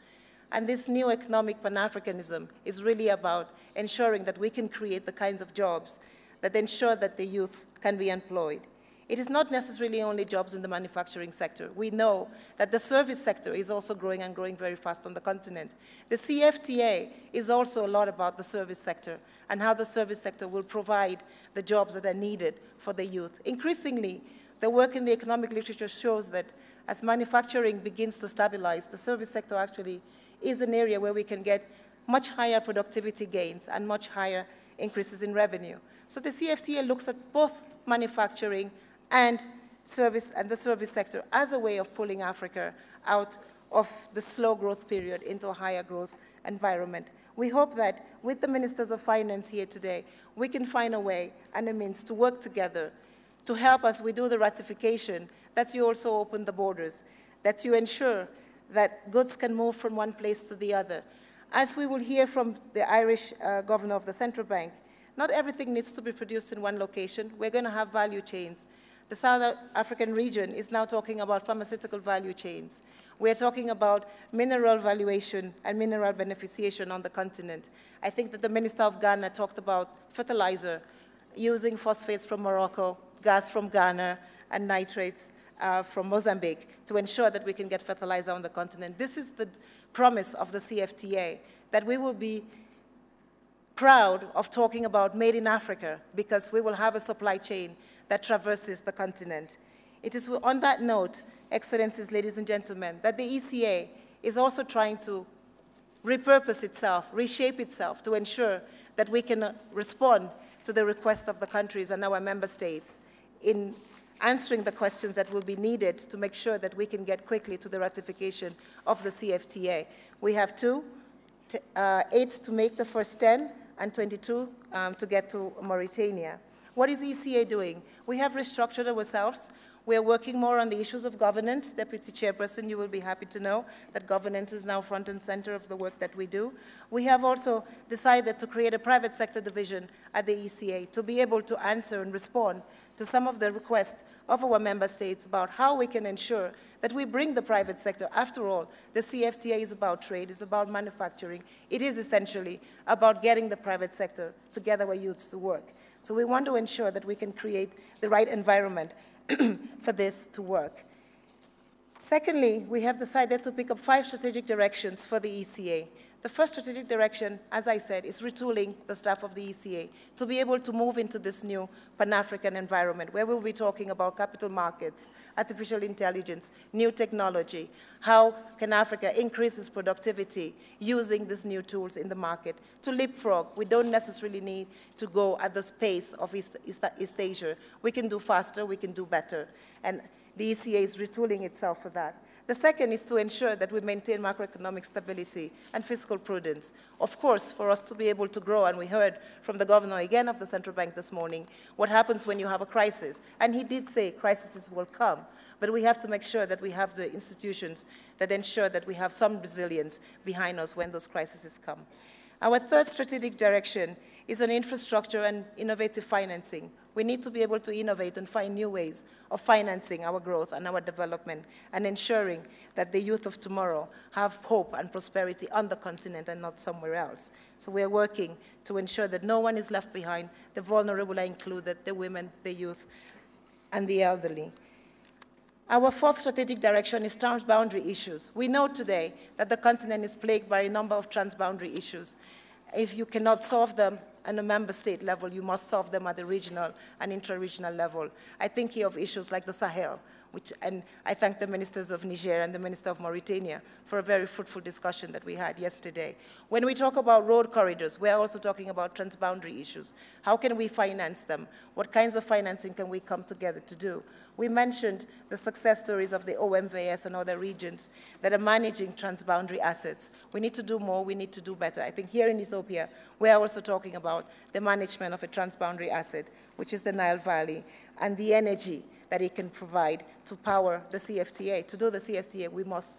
And this new economic Pan-Africanism is really about ensuring that we can create the kinds of jobs that ensure that the youth can be employed. It is not necessarily only jobs in the manufacturing sector. We know that the service sector is also growing and growing very fast on the continent. The CFTA is also a lot about the service sector and how the service sector will provide the jobs that are needed for the youth. Increasingly, the work in the economic literature shows that as manufacturing begins to stabilize, the service sector actually is an area where we can get much higher productivity gains and much higher increases in revenue. So the CFTA looks at both manufacturing and the service sector as a way of pulling Africa out of the slow growth period into a higher growth environment. We hope that with the Ministers of Finance here today, we can find a way and a means to work together to help us we do the ratification, that you also open the borders, that you ensure that goods can move from one place to the other. As we will hear from the Irish governor of the central bank, not everything needs to be produced in one location. We're going to have value chains. The South African region is now talking about pharmaceutical value chains. We're talking about mineral valuation and mineral beneficiation on the continent. I think that the Minister of Ghana talked about fertilizer, using phosphates from Morocco, gas from Ghana, and nitrates from Mozambique to ensure that we can get fertilizer on the continent. This is the promise of the CFTA, that we will be proud of talking about made in Africa because we will have a supply chain that traverses the continent. It is on that note, Excellencies, ladies and gentlemen, that the ECA is also trying to repurpose itself, reshape itself to ensure that we can respond to the requests of the countries and our member states in answering the questions that will be needed to make sure that we can get quickly to the ratification of the CFTA. We have 8 to make the first 10 and 22 to get to Mauritania. What is ECA doing? We have restructured ourselves. We are working more on the issues of governance. Deputy Chairperson, you will be happy to know that governance is now front and center of the work that we do. We have also decided to create a private sector division at the ECA to be able to answer and respond to some of the requests of our member states about how we can ensure that we bring the private sector. After all, the CFTA is about trade, it's about manufacturing. It is essentially about getting the private sector to get our youths to work. So we want to ensure that we can create the right environment for this to work. Secondly, we have decided to pick up 5 strategic directions for the ECA. The first strategic direction, as I said, is retooling the staff of the ECA to be able to move into this new Pan-African environment where we'll be talking about capital markets, artificial intelligence, new technology. How can Africa increase its productivity using these new tools in the market to leapfrog? We don't necessarily need to go at the pace of East Asia. We can do faster, we can do better. And the ECA is retooling itself for that. The second is to ensure that we maintain macroeconomic stability and fiscal prudence. Of course, for us to be able to grow, and we heard from the governor again of the central bank this morning, what happens when you have a crisis. And he did say crises will come, but we have to make sure that we have the institutions that ensure that we have some resilience behind us when those crises come. Our third strategic direction is on infrastructure and innovative financing. We need to be able to innovate and find new ways of financing our growth and our development and ensuring that the youth of tomorrow have hope and prosperity on the continent and not somewhere else. So we are working to ensure that no one is left behind. The vulnerable are included, the women, the youth, and the elderly. Our fourth strategic direction is transboundary issues. We know today that the continent is plagued by a number of transboundary issues. If you cannot solve them at a member state level, you must solve them at the regional and intra-regional level. I think here of issues like the Sahel, and I thank the ministers of Niger and the minister of Mauritania for a very fruitful discussion that we had yesterday. When we talk about road corridors, we're also talking about transboundary issues. How can we finance them? What kinds of financing can we come together to do? We mentioned the success stories of the OMVS and other regions that are managing transboundary assets. We need to do more, we need to do better. I think here in Ethiopia, we are also talking about the management of a transboundary asset, which is the Nile Valley, and the energy that it can provide to power the CFTA. To do the CFTA, we must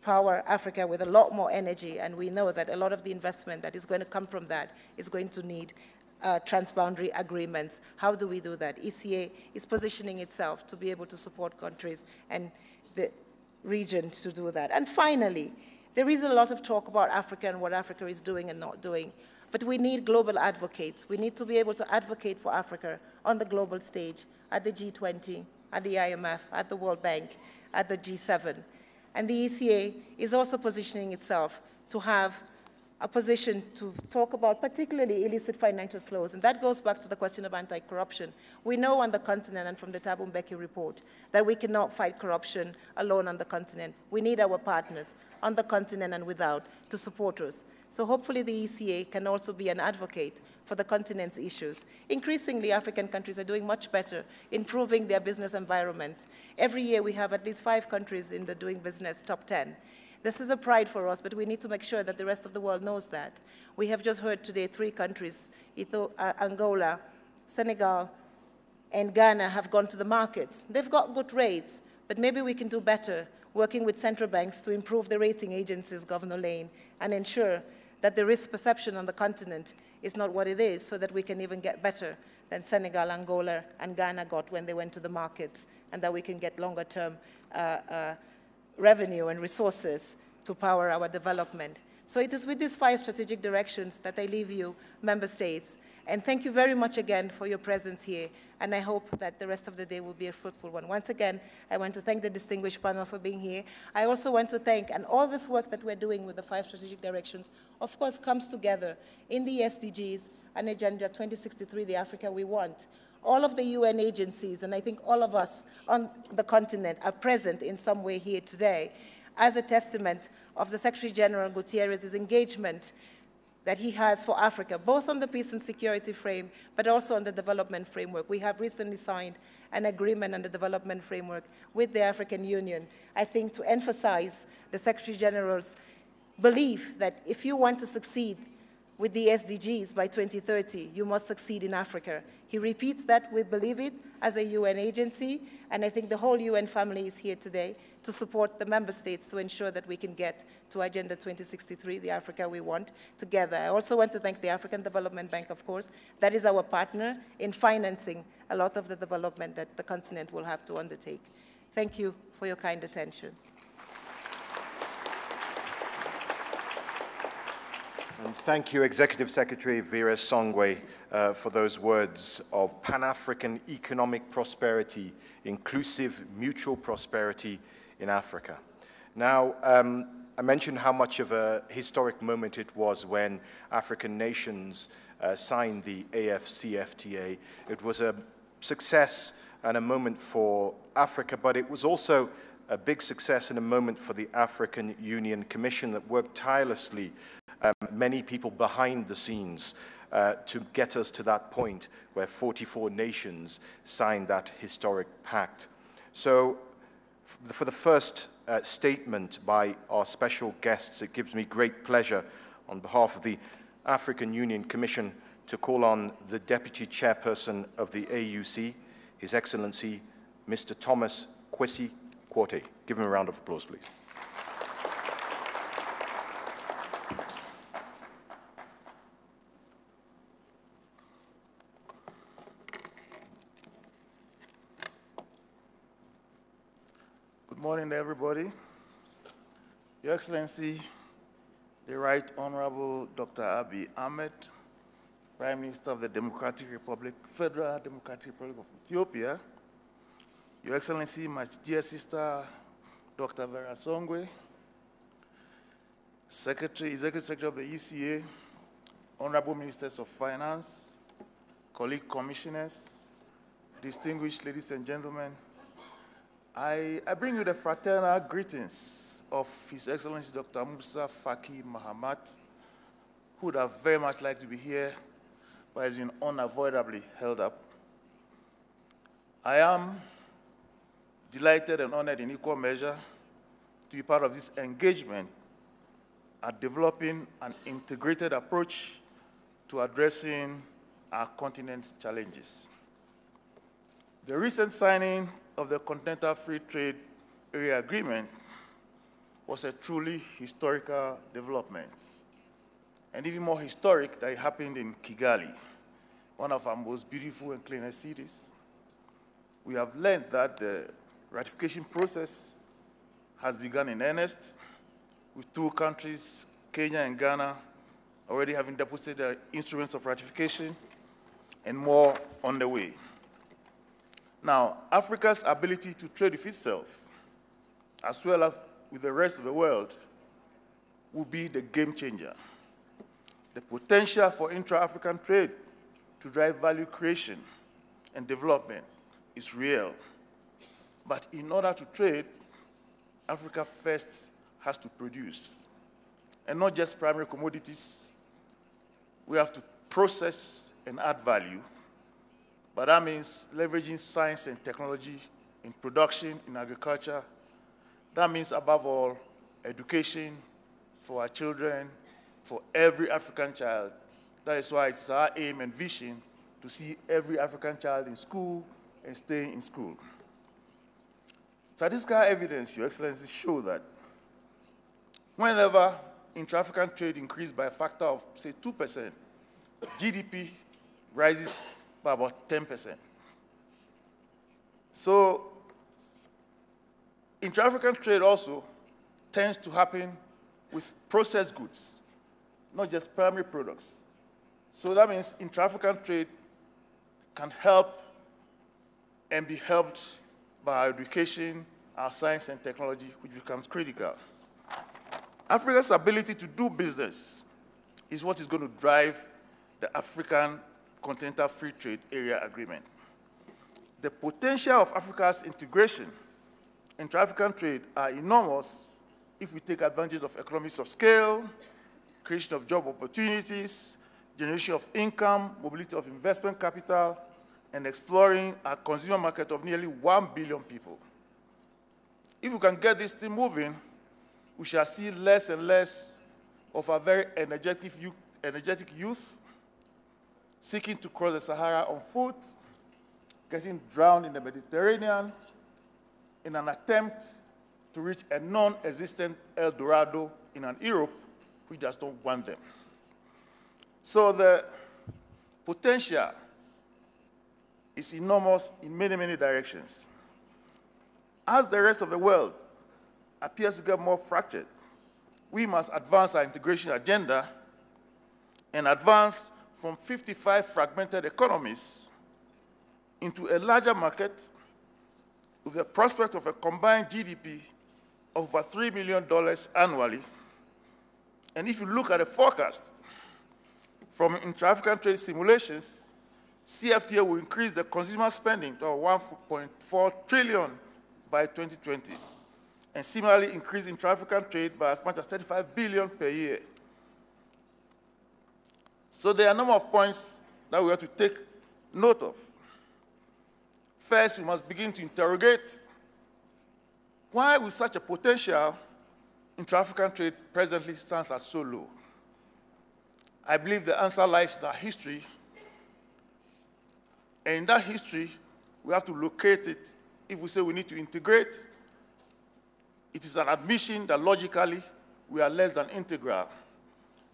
power Africa with a lot more energy, and we know that a lot of the investment that is going to come from that is going to need transboundary agreements. How do we do that? ECA is positioning itself to be able to support countries and the region to do that. And finally, there is a lot of talk about Africa and what Africa is doing and not doing, but we need global advocates. We need to be able to advocate for Africa on the global stage, at the G20, at the IMF, at the World Bank, at the G7. And the ECA is also positioning itself to have a position to talk about particularly illicit financial flows. And that goes back to the question of anti-corruption. We know on the continent and from the Thabo Mbeki report that we cannot fight corruption alone on the continent. We need our partners on the continent and without to support us. So hopefully the ECA can also be an advocate for the continent's issues. Increasingly, African countries are doing much better improving their business environments. Every year we have at least 5 countries in the doing business top 10. This is a pride for us, but we need to make sure that the rest of the world knows that. We have just heard today 3 countries, Angola, Senegal, and Ghana have gone to the markets. They've got good rates, but maybe we can do better working with central banks to improve the rating agencies, Governor Lane, and ensure that the risk perception on the continent is not what it is, so that we can even get better than Senegal, Angola, and Ghana got when they went to the markets, and that we can get longer-term revenue and resources to power our development. So it is with these 5 strategic directions that I leave you, member states. And thank you very much again for your presence here. And I hope that the rest of the day will be a fruitful one. Once again, I want to thank the distinguished panel for being here. I also want to thank, and all this work that we're doing with the 5 strategic directions, of course, comes together in the SDGs and Agenda 2063, the Africa we want. All of the UN agencies, and I think all of us on the continent are present in some way here today as a testament of the Secretary General Gutierrez's engagement that he has for Africa, both on the peace and security frame, but also on the development framework. We have recently signed an agreement on the development framework with the African Union, I think to emphasize the Secretary General's belief that if you want to succeed with the SDGs by 2030, you must succeed in Africa. He repeats that, we believe it as a UN agency, and I think the whole UN family is here today to support the member states to ensure that we can get to Agenda 2063, the Africa we want, together. I also want to thank the African Development Bank, of course. That is our partner in financing a lot of the development that the continent will have to undertake. Thank you for your kind attention. And thank you, Executive Secretary Vera Songwe, for those words of Pan-African economic prosperity, inclusive mutual prosperity in Africa. Now, I mentioned how much of a historic moment it was when African nations signed the AFCFTA. It was a success and a moment for Africa, but it was also a big success and a moment for the African Union Commission that worked tirelessly, many people behind the scenes, to get us to that point where 44 nations signed that historic pact. So for the first statement by our special guests, it gives me great pleasure on behalf of the African Union Commission to call on the Deputy Chairperson of the AUC, His Excellency, Mr. Thomas Kwesi Kwartey. Give him a round of applause, please. Good morning, everybody. Your Excellency, the Right Honorable Dr. Abiy Ahmed, Prime Minister of the Federal Democratic Republic of Ethiopia, Your Excellency, my dear sister, Dr. Vera Songwe, Executive Secretary of the ECA, Honorable Ministers of Finance, colleague commissioners, distinguished ladies and gentlemen, I bring you the fraternal greetings of His Excellency Dr. Musa Faki Mahamat, who would have very much liked to be here, but has been unavoidably held up. I am delighted and honored in equal measure to be part of this engagement at developing an integrated approach to addressing our continent's challenges. The recent signing of the Continental Free Trade Area Agreement was a truly historical development, and even more historic that it happened in Kigali, one of our most beautiful and cleanest cities. We have learned that the ratification process has begun in earnest, with two countries, Kenya and Ghana, already having deposited their instruments of ratification, and more on the way. Now, Africa's ability to trade with itself, as well as with the rest of the world, will be the game changer. The potential for intra-African trade to drive value creation and development is real. But in order to trade, Africa first has to produce. And not just primary commodities. We have to process and add value. But that means leveraging science and technology in production, in agriculture. That means, above all, education for our children, for every African child. That is why it's our aim and vision to see every African child in school and staying in school. Statistical evidence, Your Excellency, show that whenever intra-African trade increased by a factor of, say, 2%, GDP rises by about 10%. So intra-African trade also tends to happen with processed goods, not just primary products. So that means intra-African trade can help and be helped by our education, our science and technology, which becomes critical. Africa's ability to do business is what is going to drive the African Continental Free Trade Area Agreement. The potential of Africa's integration into African trade are enormous if we take advantage of economies of scale, creation of job opportunities, generation of income, mobility of investment capital, and exploring a consumer market of nearly 1 billion people. If we can get this thing moving, we shall see less and less of a very energetic youth seeking to cross the Sahara on foot, getting drowned in the Mediterranean in an attempt to reach a non-existent El Dorado in an Europe which does not want them. So the potential is enormous in many, many directions. As the rest of the world appears to get more fractured, we must advance our integration agenda and advance from 55 fragmented economies into a larger market with the prospect of a combined GDP of over $3 million annually. And if you look at the forecast from intra-African trade simulations, CFTA will increase the consumer spending to 1.4 trillion by 2020, and similarly increase intra-African trade by as much as 35 billion per year. So there are a number of points that we have to take note of. First, we must begin to interrogate why with such a potential, intra-African trade presently stands at so low. I believe the answer lies in our history, and in that history, we have to locate it. If we say we need to integrate, it is an admission that logically we are less than integral.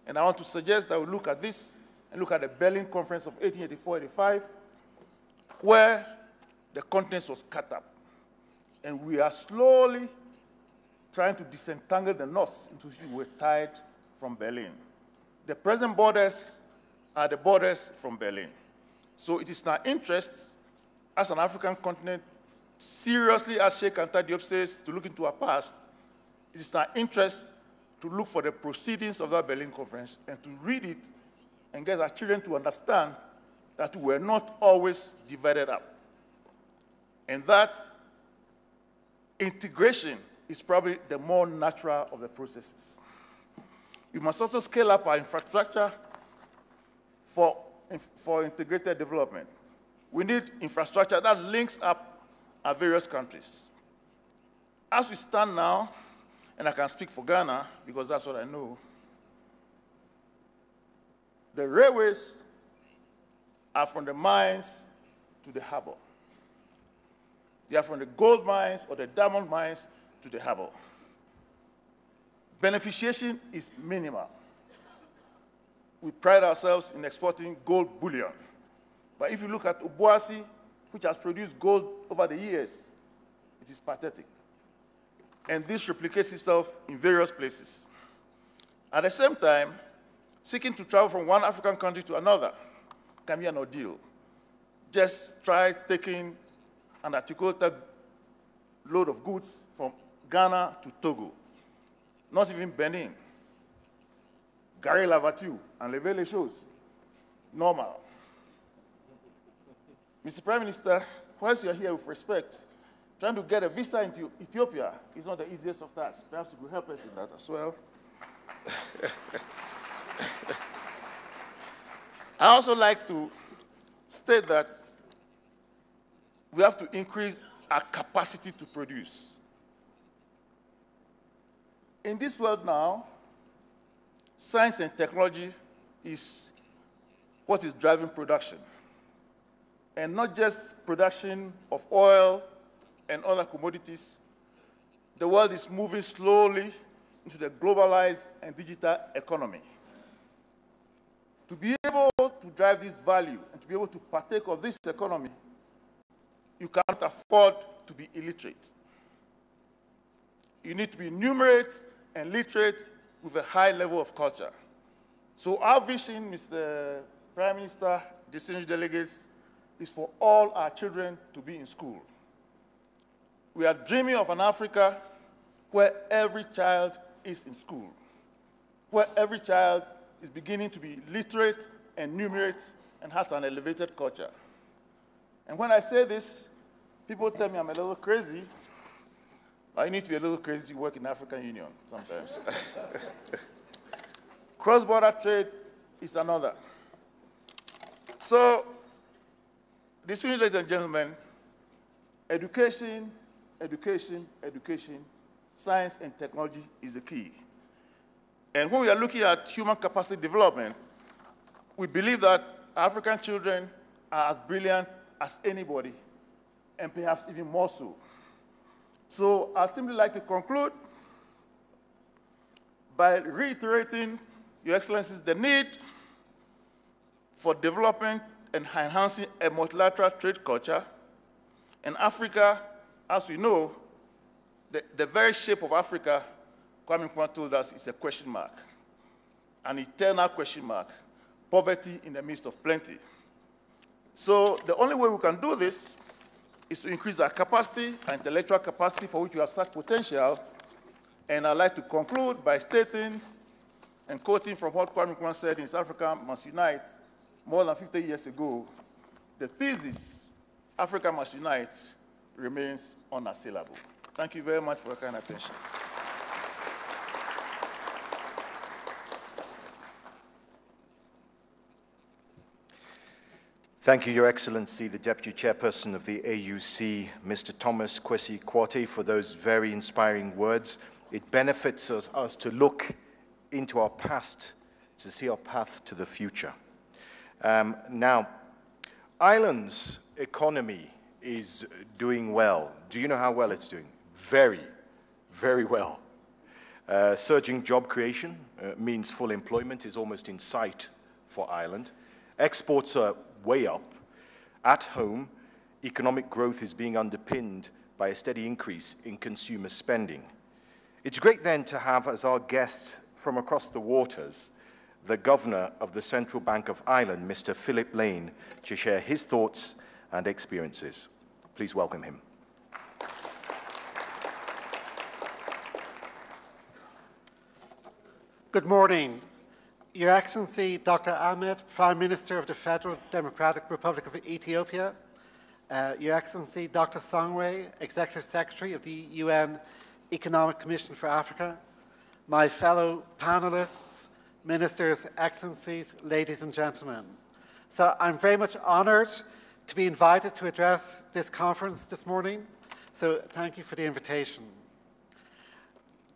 And I want to suggest that we look at this and look at the Berlin Conference of 1884-85, where the continent was cut up. And we are slowly trying to disentangle the knots into which we were tied from Berlin. The present borders are the borders from Berlin. So it is in our interest as an African continent, seriously, as Sheikh Anta Diop says, to look into our past. It is in our interest to look for the proceedings of that Berlin Conference and to read it and get our children to understand that we were not always divided up. And that integration is probably the more natural of the processes. We must also scale up our infrastructure for integrated development. We need infrastructure that links up our various countries. As we stand now, and I can speak for Ghana because that's what I know, the railways are from the mines to the harbor. They are from the gold mines or the diamond mines to the harbor. Beneficiation is minimal. We pride ourselves in exporting gold bullion. But if you look at Obuasi, which has produced gold over the years, it is pathetic. And this replicates itself in various places. At the same time, seeking to travel from one African country to another can be an ordeal. Just try taking an articulated load of goods from Ghana to Togo, not even Benin. Gary Lavatu and lever les choses. Normal. Mr. Prime Minister, whilst you are here with respect, trying to get a visa into Ethiopia is not the easiest of tasks. Perhaps you could help us in that as well. I also like to state that we have to increase our capacity to produce. In this world now, science and technology is what is driving production. And not just production of oil and other commodities. The world is moving slowly into the globalized and digital economy. To be able to drive this value and to be able to partake of this economy, you cannot afford to be illiterate. You need to be numerate and literate with a high level of culture. So our vision, Mr. Prime Minister, distinguished delegates, is for all our children to be in school. We are dreaming of an Africa where every child is in school, where every child is beginning to be literate and numerate and has an elevated culture. And when I say this, people tell me I'm a little crazy. I need to be a little crazy to work in the African Union sometimes. Cross-border trade is another. So, distinguished ladies and gentlemen, education, education, education, science and technology is the key. And when we are looking at human capacity development, we believe that African children are as brilliant as anybody, and perhaps even more so. So I'd simply like to conclude by reiterating, Your Excellencies, the need for development and enhancing a multilateral trade culture. And Africa, as we know, the very shape of Africa, Kwame Nkrumah told us, is a question mark, an eternal question mark, poverty in the midst of plenty. So the only way we can do this is to increase our capacity, our intellectual capacity for which we have such potential. And I'd like to conclude by stating and quoting from what Kwame Nkrumah said in South Africa must unite more than 50 years ago. The thesis, Africa must unite, remains unassailable. Thank you very much for your kind attention. Thank you, Your Excellency, the Deputy Chairperson of the AUC, Mr. Thomas Kwesi Kwate, for those very inspiring words. It benefits us to look into our past, to see our path to the future. Now, Ireland's economy is doing well. Do you know how well it's doing? Very, very well. Surging job creation means full employment is almost in sight for Ireland. Exports are way up. At home, economic growth is being underpinned by a steady increase in consumer spending. It's great then to have as our guest from across the waters, the Governor of the Central Bank of Ireland, Mr. Philip Lane, to share his thoughts and experiences. Please welcome him. Good morning. Your Excellency, Dr. Ahmed, Prime Minister of the Federal Democratic Republic of Ethiopia, Your Excellency, Dr. Songwe, Executive Secretary of the UN Economic Commission for Africa, my fellow panelists, ministers, excellencies, ladies and gentlemen. So I'm very much honored to be invited to address this conference this morning, so thank you for the invitation.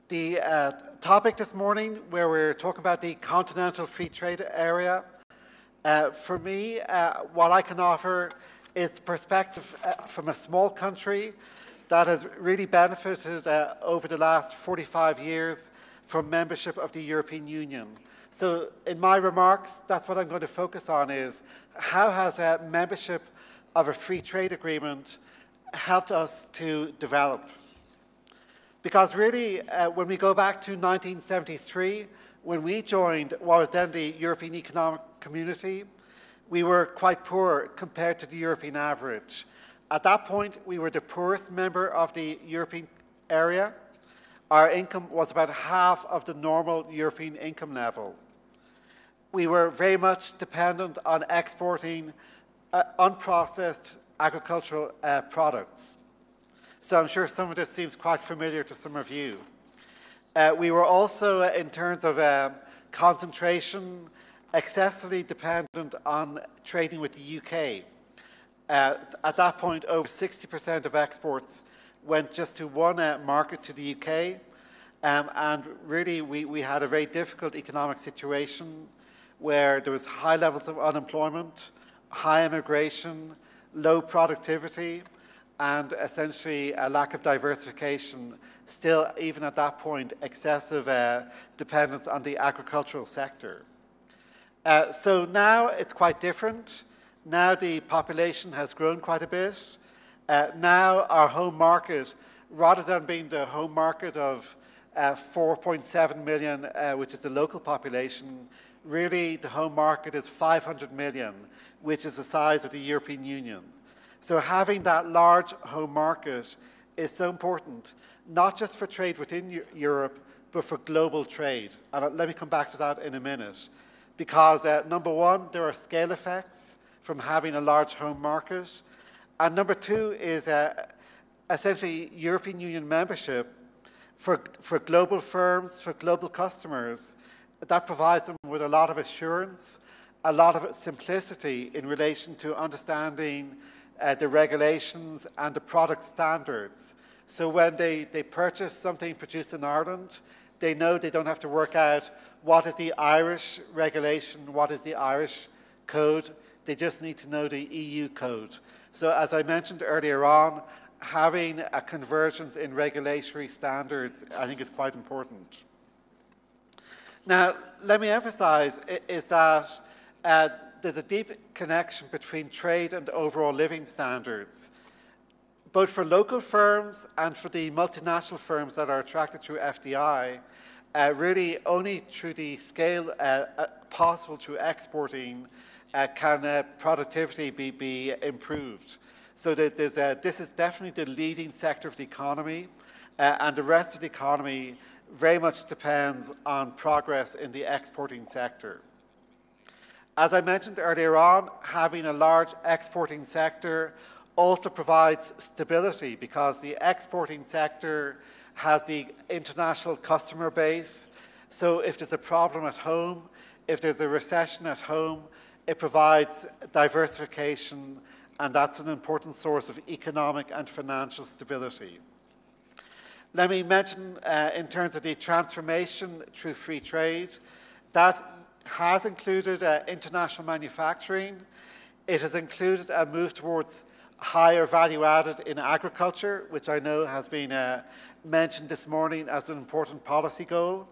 The topic this morning, where we're talking about the continental free trade area, for me, what I can offer is perspective from a small country that has really benefited over the last 45 years from membership of the European Union. So in my remarks, that's what I'm going to focus on is how has membership of a free trade agreement helped us to develop? Because really, when we go back to 1973, when we joined what was then the European Economic Community, we were quite poor compared to the European average. At that point, we were the poorest member of the European area. Our income was about half of the normal European income level. We were very much dependent on exporting unprocessed agricultural products. So I'm sure some of this seems quite familiar to some of you. We were also, in terms of concentration, excessively dependent on trading with the UK. At that point, over 60% of exports went just to one market, to the UK. And really, we had a very difficult economic situation where there was high levels of unemployment, high immigration, low productivity, and essentially a lack of diversification, still, even at that point, excessive dependence on the agricultural sector. So now it's quite different. Now the population has grown quite a bit. Now our home market, rather than being the home market of 4.7 million, which is the local population, really the home market is 500 million, which is the size of the European Union. So having that large home market is so important, not just for trade within Europe, but for global trade. And let me come back to that in a minute. Because number one, there are scale effects from having a large home market. And number two is essentially European Union membership for global firms, for global customers. That provides them with a lot of assurance, a lot of simplicity in relation to understanding the regulations and the product standards. So when they purchase something produced in Ireland, they know they don't have to work out what is the Irish regulation, what is the Irish code. They just need to know the EU code. So as I mentioned earlier on, having a convergence in regulatory standards, I think, is quite important. Now, let me emphasize is that there's a deep connection between trade and overall living standards. both for local firms and for the multinational firms that are attracted through FDI, really only through the scale possible through exporting can productivity be improved. So that this is definitely the leading sector of the economy, and the rest of the economy very much depends on progress in the exporting sector. As I mentioned earlier on, having a large exporting sector also provides stability because the exporting sector has the international customer base. So if there's a problem at home, if there's a recession at home, it provides diversification, and that's an important source of economic and financial stability. Let me mention in terms of the transformation through free trade, that has included international manufacturing. It has included a move towards higher value added in agriculture, which I know has been mentioned this morning as an important policy goal.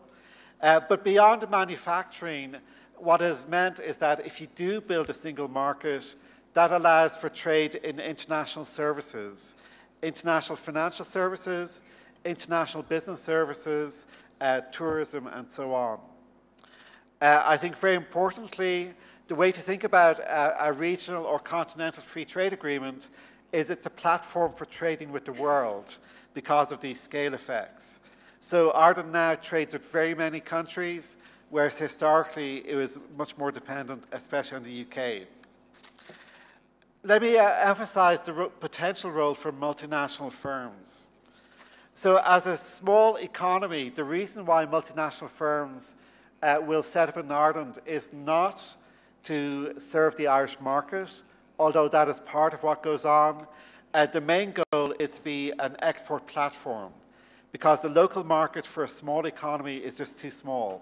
But beyond manufacturing, what is meant is that if you do build a single market, that allows for trade in international services, international financial services, international business services, tourism, and so on. I think very importantly, the way to think about a regional or continental free trade agreement is it's a platform for trading with the world because of these scale effects. So Ireland now trades with very many countries, whereas historically it was much more dependent, especially on the UK. Let me emphasize the potential role for multinational firms. So as a small economy, the reason why multinational firms will set up in Ireland is not to serve the Irish market, although that is part of what goes on. The main goal is to be an export platform because the local market for a small economy is just too small.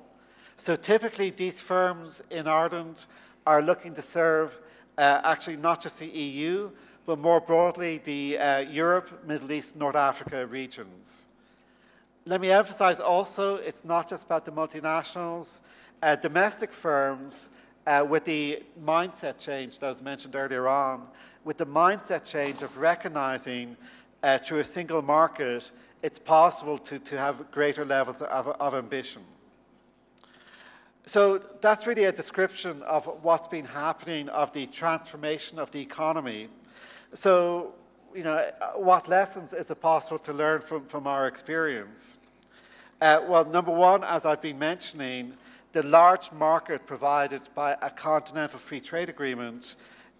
So typically these firms in Ireland are looking to serve actually not just the EU, but more broadly the Europe, Middle East, North Africa regions. Let me emphasize also, it's not just about the multinationals. Domestic firms, with the mindset change that was mentioned earlier on, with the mindset change of recognizing through a single market, it's possible to have greater levels of ambition. So that's really a description of what's been happening, of the transformation of the economy. So, you know, what lessons is it possible to learn from our experience? Well, number one, as I've been mentioning, the large market provided by a continental free trade agreement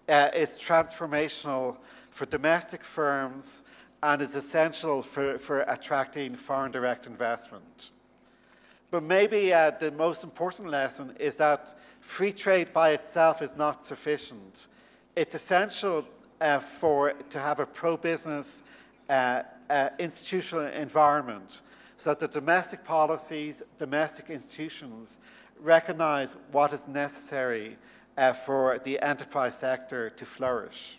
is transformational for domestic firms and is essential for attracting foreign direct investment. But maybe the most important lesson is that free trade by itself is not sufficient. It's essential to have a pro-business institutional environment so that the domestic policies, domestic institutions recognize what is necessary for the enterprise sector to flourish.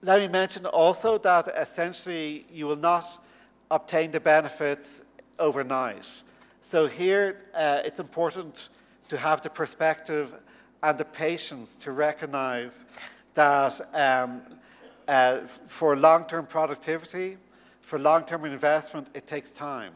Let me mention also that essentially you will not obtain the benefits overnight. So here it's important to have the perspective and the patience to recognize that for long-term productivity, for long-term investment, it takes time.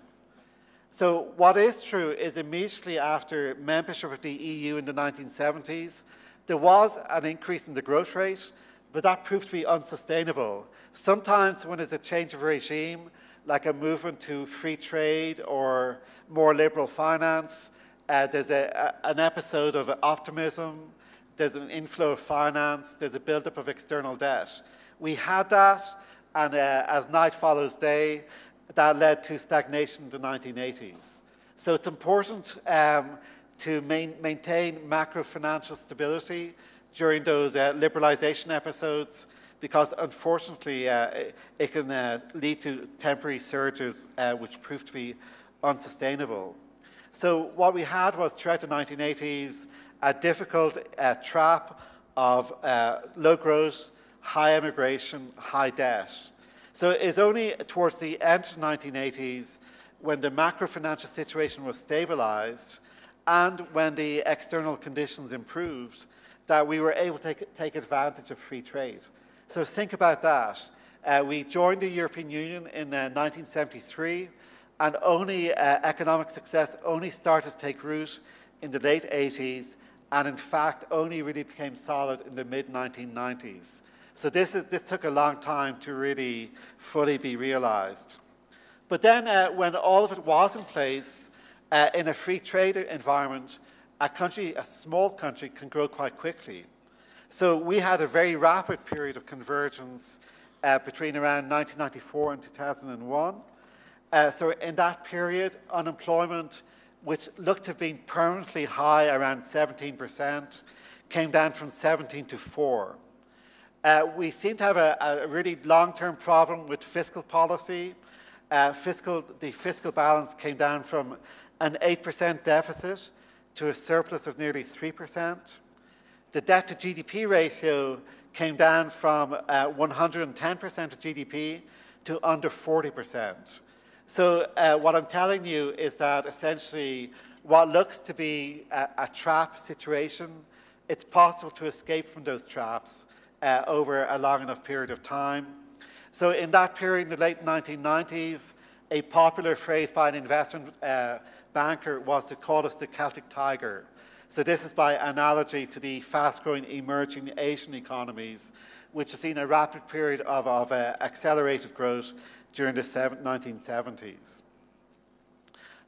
So what is true is immediately after membership of the EU in the 1970s, there was an increase in the growth rate, but that proved to be unsustainable. Sometimes when there's a change of regime, like a movement to free trade or more liberal finance, there's an episode of optimism, there's an inflow of finance, there's a buildup of external debt. We had that, and as night follows day, that led to stagnation in the 1980s. So it's important to maintain macro financial stability during those liberalization episodes, because unfortunately it can lead to temporary surges which proved to be unsustainable. So what we had was throughout the 1980s a difficult trap of low growth, high immigration, high debt. So it's only towards the end of the 1980s when the macro financial situation was stabilized and when the external conditions improved that we were able to take advantage of free trade. So think about that. We joined the European Union in 1973, and economic success only started to take root in the late 80s, and in fact only really became solid in the mid-1990s. So this took a long time to really fully be realized. But then when all of it was in place, in a free trade environment, a small country can grow quite quickly. So we had a very rapid period of convergence between around 1994 and 2001. So in that period, unemployment, which looked to have been permanently high, around 17%, came down from 17 to 4. We seem to have a really long-term problem with fiscal policy. The fiscal balance came down from an 8% deficit to a surplus of nearly 3%. The debt to GDP ratio came down from 110% of GDP to under 40%. So what I'm telling you is that essentially what looks to be a trap situation, it's possible to escape from those traps over a long enough period of time. So in that period, in the late 1990s, a popular phrase by an investment banker was to call us the Celtic Tiger. So this is by analogy to the fast-growing emerging Asian economies, which has seen a rapid period of accelerated growth during the 1970s.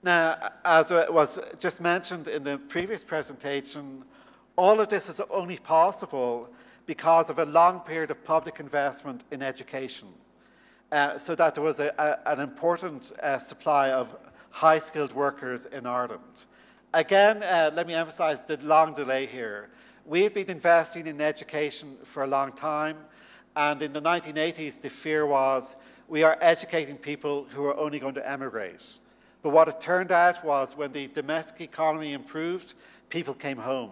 Now, as was just mentioned in the previous presentation, all of this is only possible because of a long period of public investment in education, so that there was an important supply of high-skilled workers in Ireland. Again, let me emphasize the long delay here. We've been investing in education for a long time, and in the 1980s, the fear was we are educating people who are only going to emigrate. But what it turned out was when the domestic economy improved, people came home.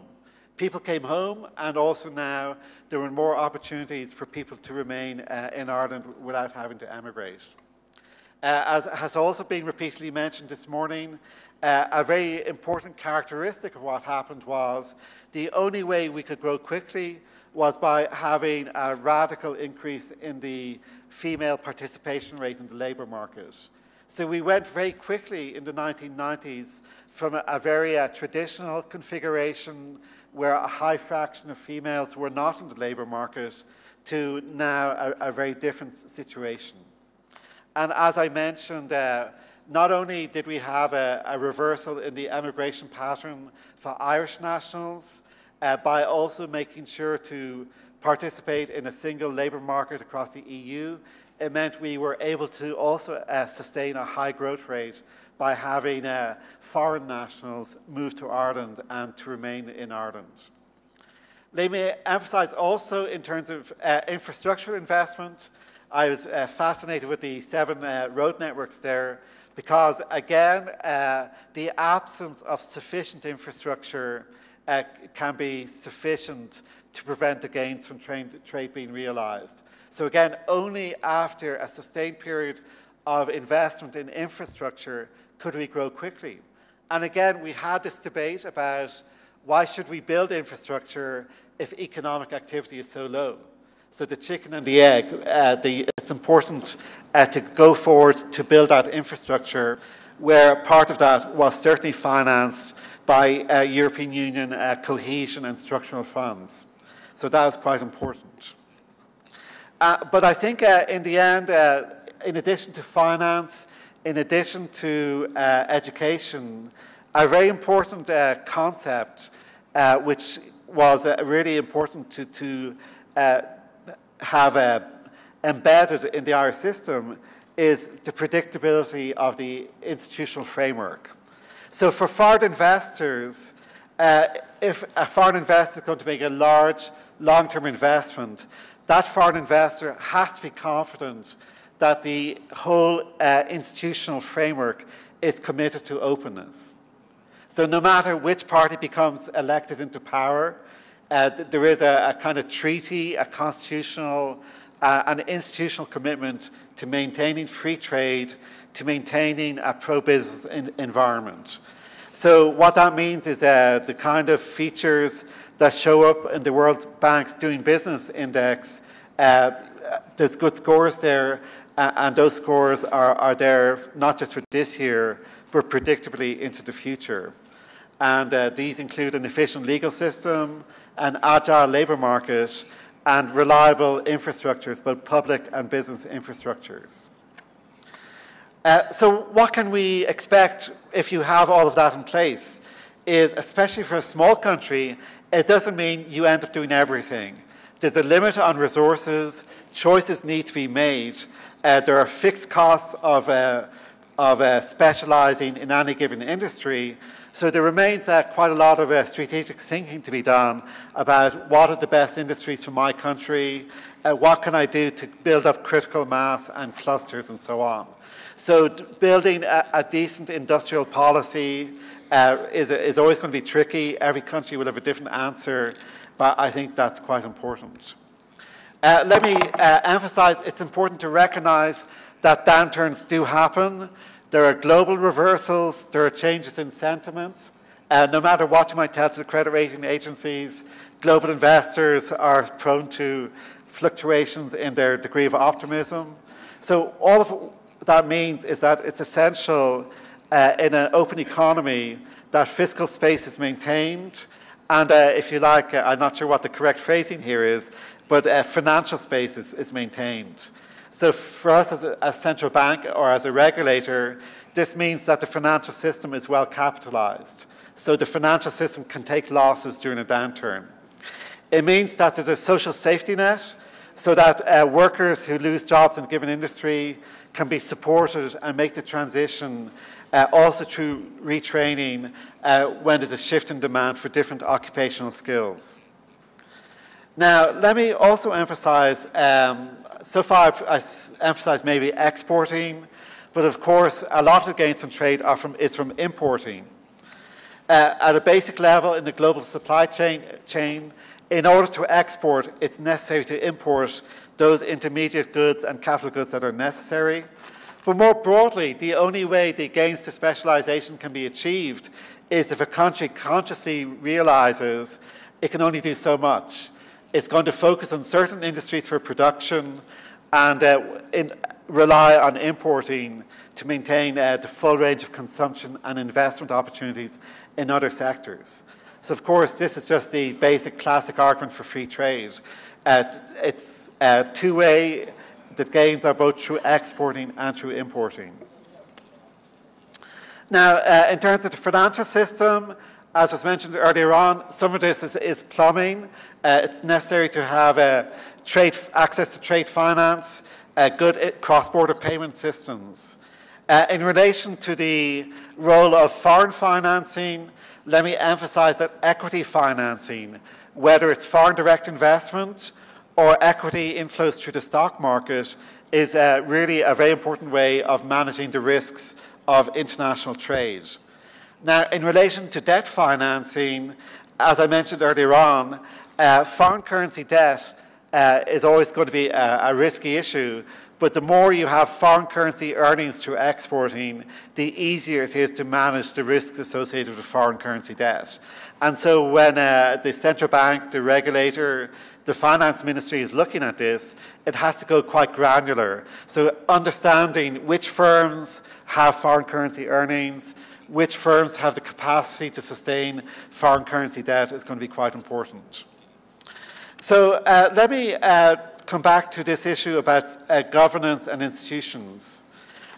People came home, and also now there were more opportunities for people to remain in Ireland without having to emigrate. As has also been repeatedly mentioned this morning, a very important characteristic of what happened was the only way we could grow quickly was by having a radical increase in the female participation rate in the labour market. So we went very quickly in the 1990s from a very traditional configuration where a high fraction of females were not in the labour market to now a very different situation. And as I mentioned, not only did we have a reversal in the emigration pattern for Irish nationals, by also making sure to participate in a single labour market across the EU, it meant we were able to also sustain a high growth rate by having foreign nationals move to Ireland and to remain in Ireland. Let me emphasize also in terms of infrastructure investment, I was fascinated with the 7 road networks there because, again, the absence of sufficient infrastructure can be sufficient to prevent the gains from trade being realized. So again, only after a sustained period of investment in infrastructure could we grow quickly. And again, we had this debate about why should we build infrastructure if economic activity is so low? So the chicken and the egg, it's important to go forward to build that infrastructure, where part of that was certainly financed by European Union cohesion and structural funds. So that was quite important. But I think in the end, in addition to finance, in addition to education, a very important concept which was really important to have embedded in the Irish system is the predictability of the institutional framework. So for foreign investors, if a foreign investor is going to make a large long-term investment, that foreign investor has to be confident that the whole institutional framework is committed to openness. So no matter which party becomes elected into power, there is a kind of treaty, a constitutional, an institutional commitment to maintaining free trade, to maintaining a pro-business environment. So what that means is the kind of features that show up in the World Bank's Doing Business Index There's good scores there, and those scores are there not just for this year, but predictably into the future. And these include an efficient legal system, an agile labour market, and reliable infrastructures, both public and business infrastructures. So what can we expect if you have all of that in place? Is, especially for a small country, it doesn't mean you end up doing everything. There's a limit on resources, choices need to be made, there are fixed costs of specialising in any given industry, so there remains quite a lot of strategic thinking to be done about what are the best industries for my country, what can I do to build up critical mass and clusters and so on. So building a decent industrial policy is always going to be tricky. Every country will have a different answer, but I think that's quite important. Let me emphasize it's important to recognize that downturns do happen. There are global reversals, there are changes in sentiment. No matter what you might tell to the credit rating agencies, global investors are prone to fluctuations in their degree of optimism. So all of that means is that it's essential in an open economy that fiscal space is maintained, and if you like, I'm not sure what the correct phrasing here is, but financial space is maintained. So for us as a central bank or as a regulator, this means that the financial system is well capitalized. So the financial system can take losses during a downturn. It means that there's a social safety net so that workers who lose jobs in a given industry can be supported and make the transition also through retraining when there's a shift in demand for different occupational skills. Now, let me also emphasize, so far I've emphasized maybe exporting, but of course a lot of the gains from trade is from importing. At a basic level in the global supply chain, in order to export, it's necessary to import those intermediate goods and capital goods that are necessary. But more broadly, the only way the gains to specialization can be achieved is if a country consciously realizes it can only do so much. It's going to focus on certain industries for production and rely on importing to maintain the full range of consumption and investment opportunities in other sectors. So of course, this is just the basic classic argument for free trade. It's two-way. The gains are both through exporting and through importing. Now, in terms of the financial system, as was mentioned earlier on, some of this is plumbing. It's necessary to have access to trade finance, good cross-border payment systems. In relation to the role of foreign financing, let me emphasize that equity financing, whether it's foreign direct investment or equity inflows through the stock market, is really a very important way of managing the risks of international trade. Now, in relation to debt financing, as I mentioned earlier on, foreign currency debt is always going to be a risky issue, but the more you have foreign currency earnings through exporting, the easier it is to manage the risks associated with foreign currency debt. And so when the central bank, the regulator, the finance ministry is looking at this, it has to go quite granular. So understanding which firms have foreign currency earnings, which firms have the capacity to sustain foreign currency debt is going to be quite important. So let me come back to this issue about governance and institutions.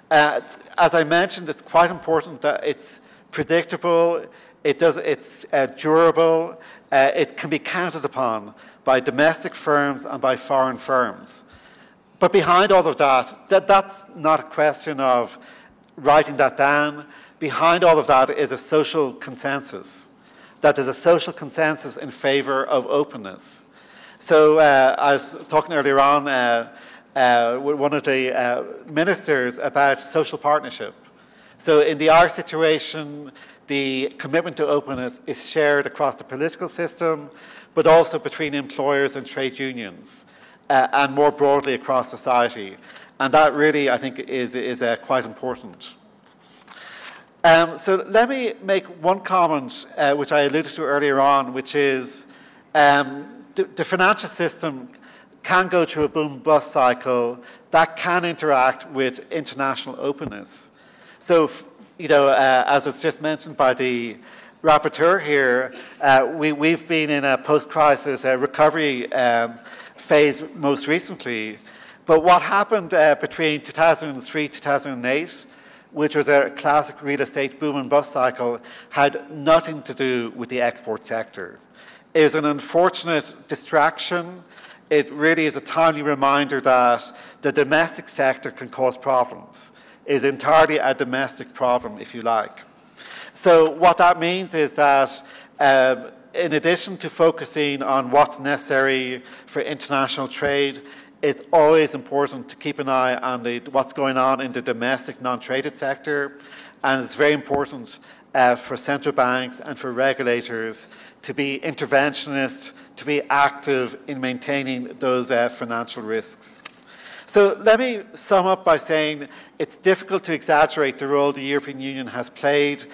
As I mentioned, it's quite important that it's predictable, it's durable, it can be counted upon by domestic firms and by foreign firms. But behind all of that's not a question of writing that down. Behind all of that is a social consensus, that there's a social consensus in favor of openness. So I was talking earlier on with one of the ministers about social partnership. So in the Irish situation, the commitment to openness is shared across the political system, but also between employers and trade unions, and more broadly across society. And that really, I think, is quite important. So let me make one comment, which I alluded to earlier on, which is the financial system can go through a boom-bust cycle that can interact with international openness. So, you know, as was just mentioned by the rapporteur here, we've been in a post-crisis recovery phase most recently. But what happened between 2003 2008, which was a classic real estate boom and bust cycle, had nothing to do with the export sector. It is an unfortunate distraction. It really is a timely reminder that the domestic sector can cause problems. It is entirely a domestic problem, if you like. So what that means is that in addition to focusing on what's necessary for international trade, it's always important to keep an eye on what's going on in the domestic non-traded sector, and it's very important for central banks and for regulators to be interventionist, to be active in maintaining those financial risks. So let me sum up by saying it's difficult to exaggerate the role the European Union has played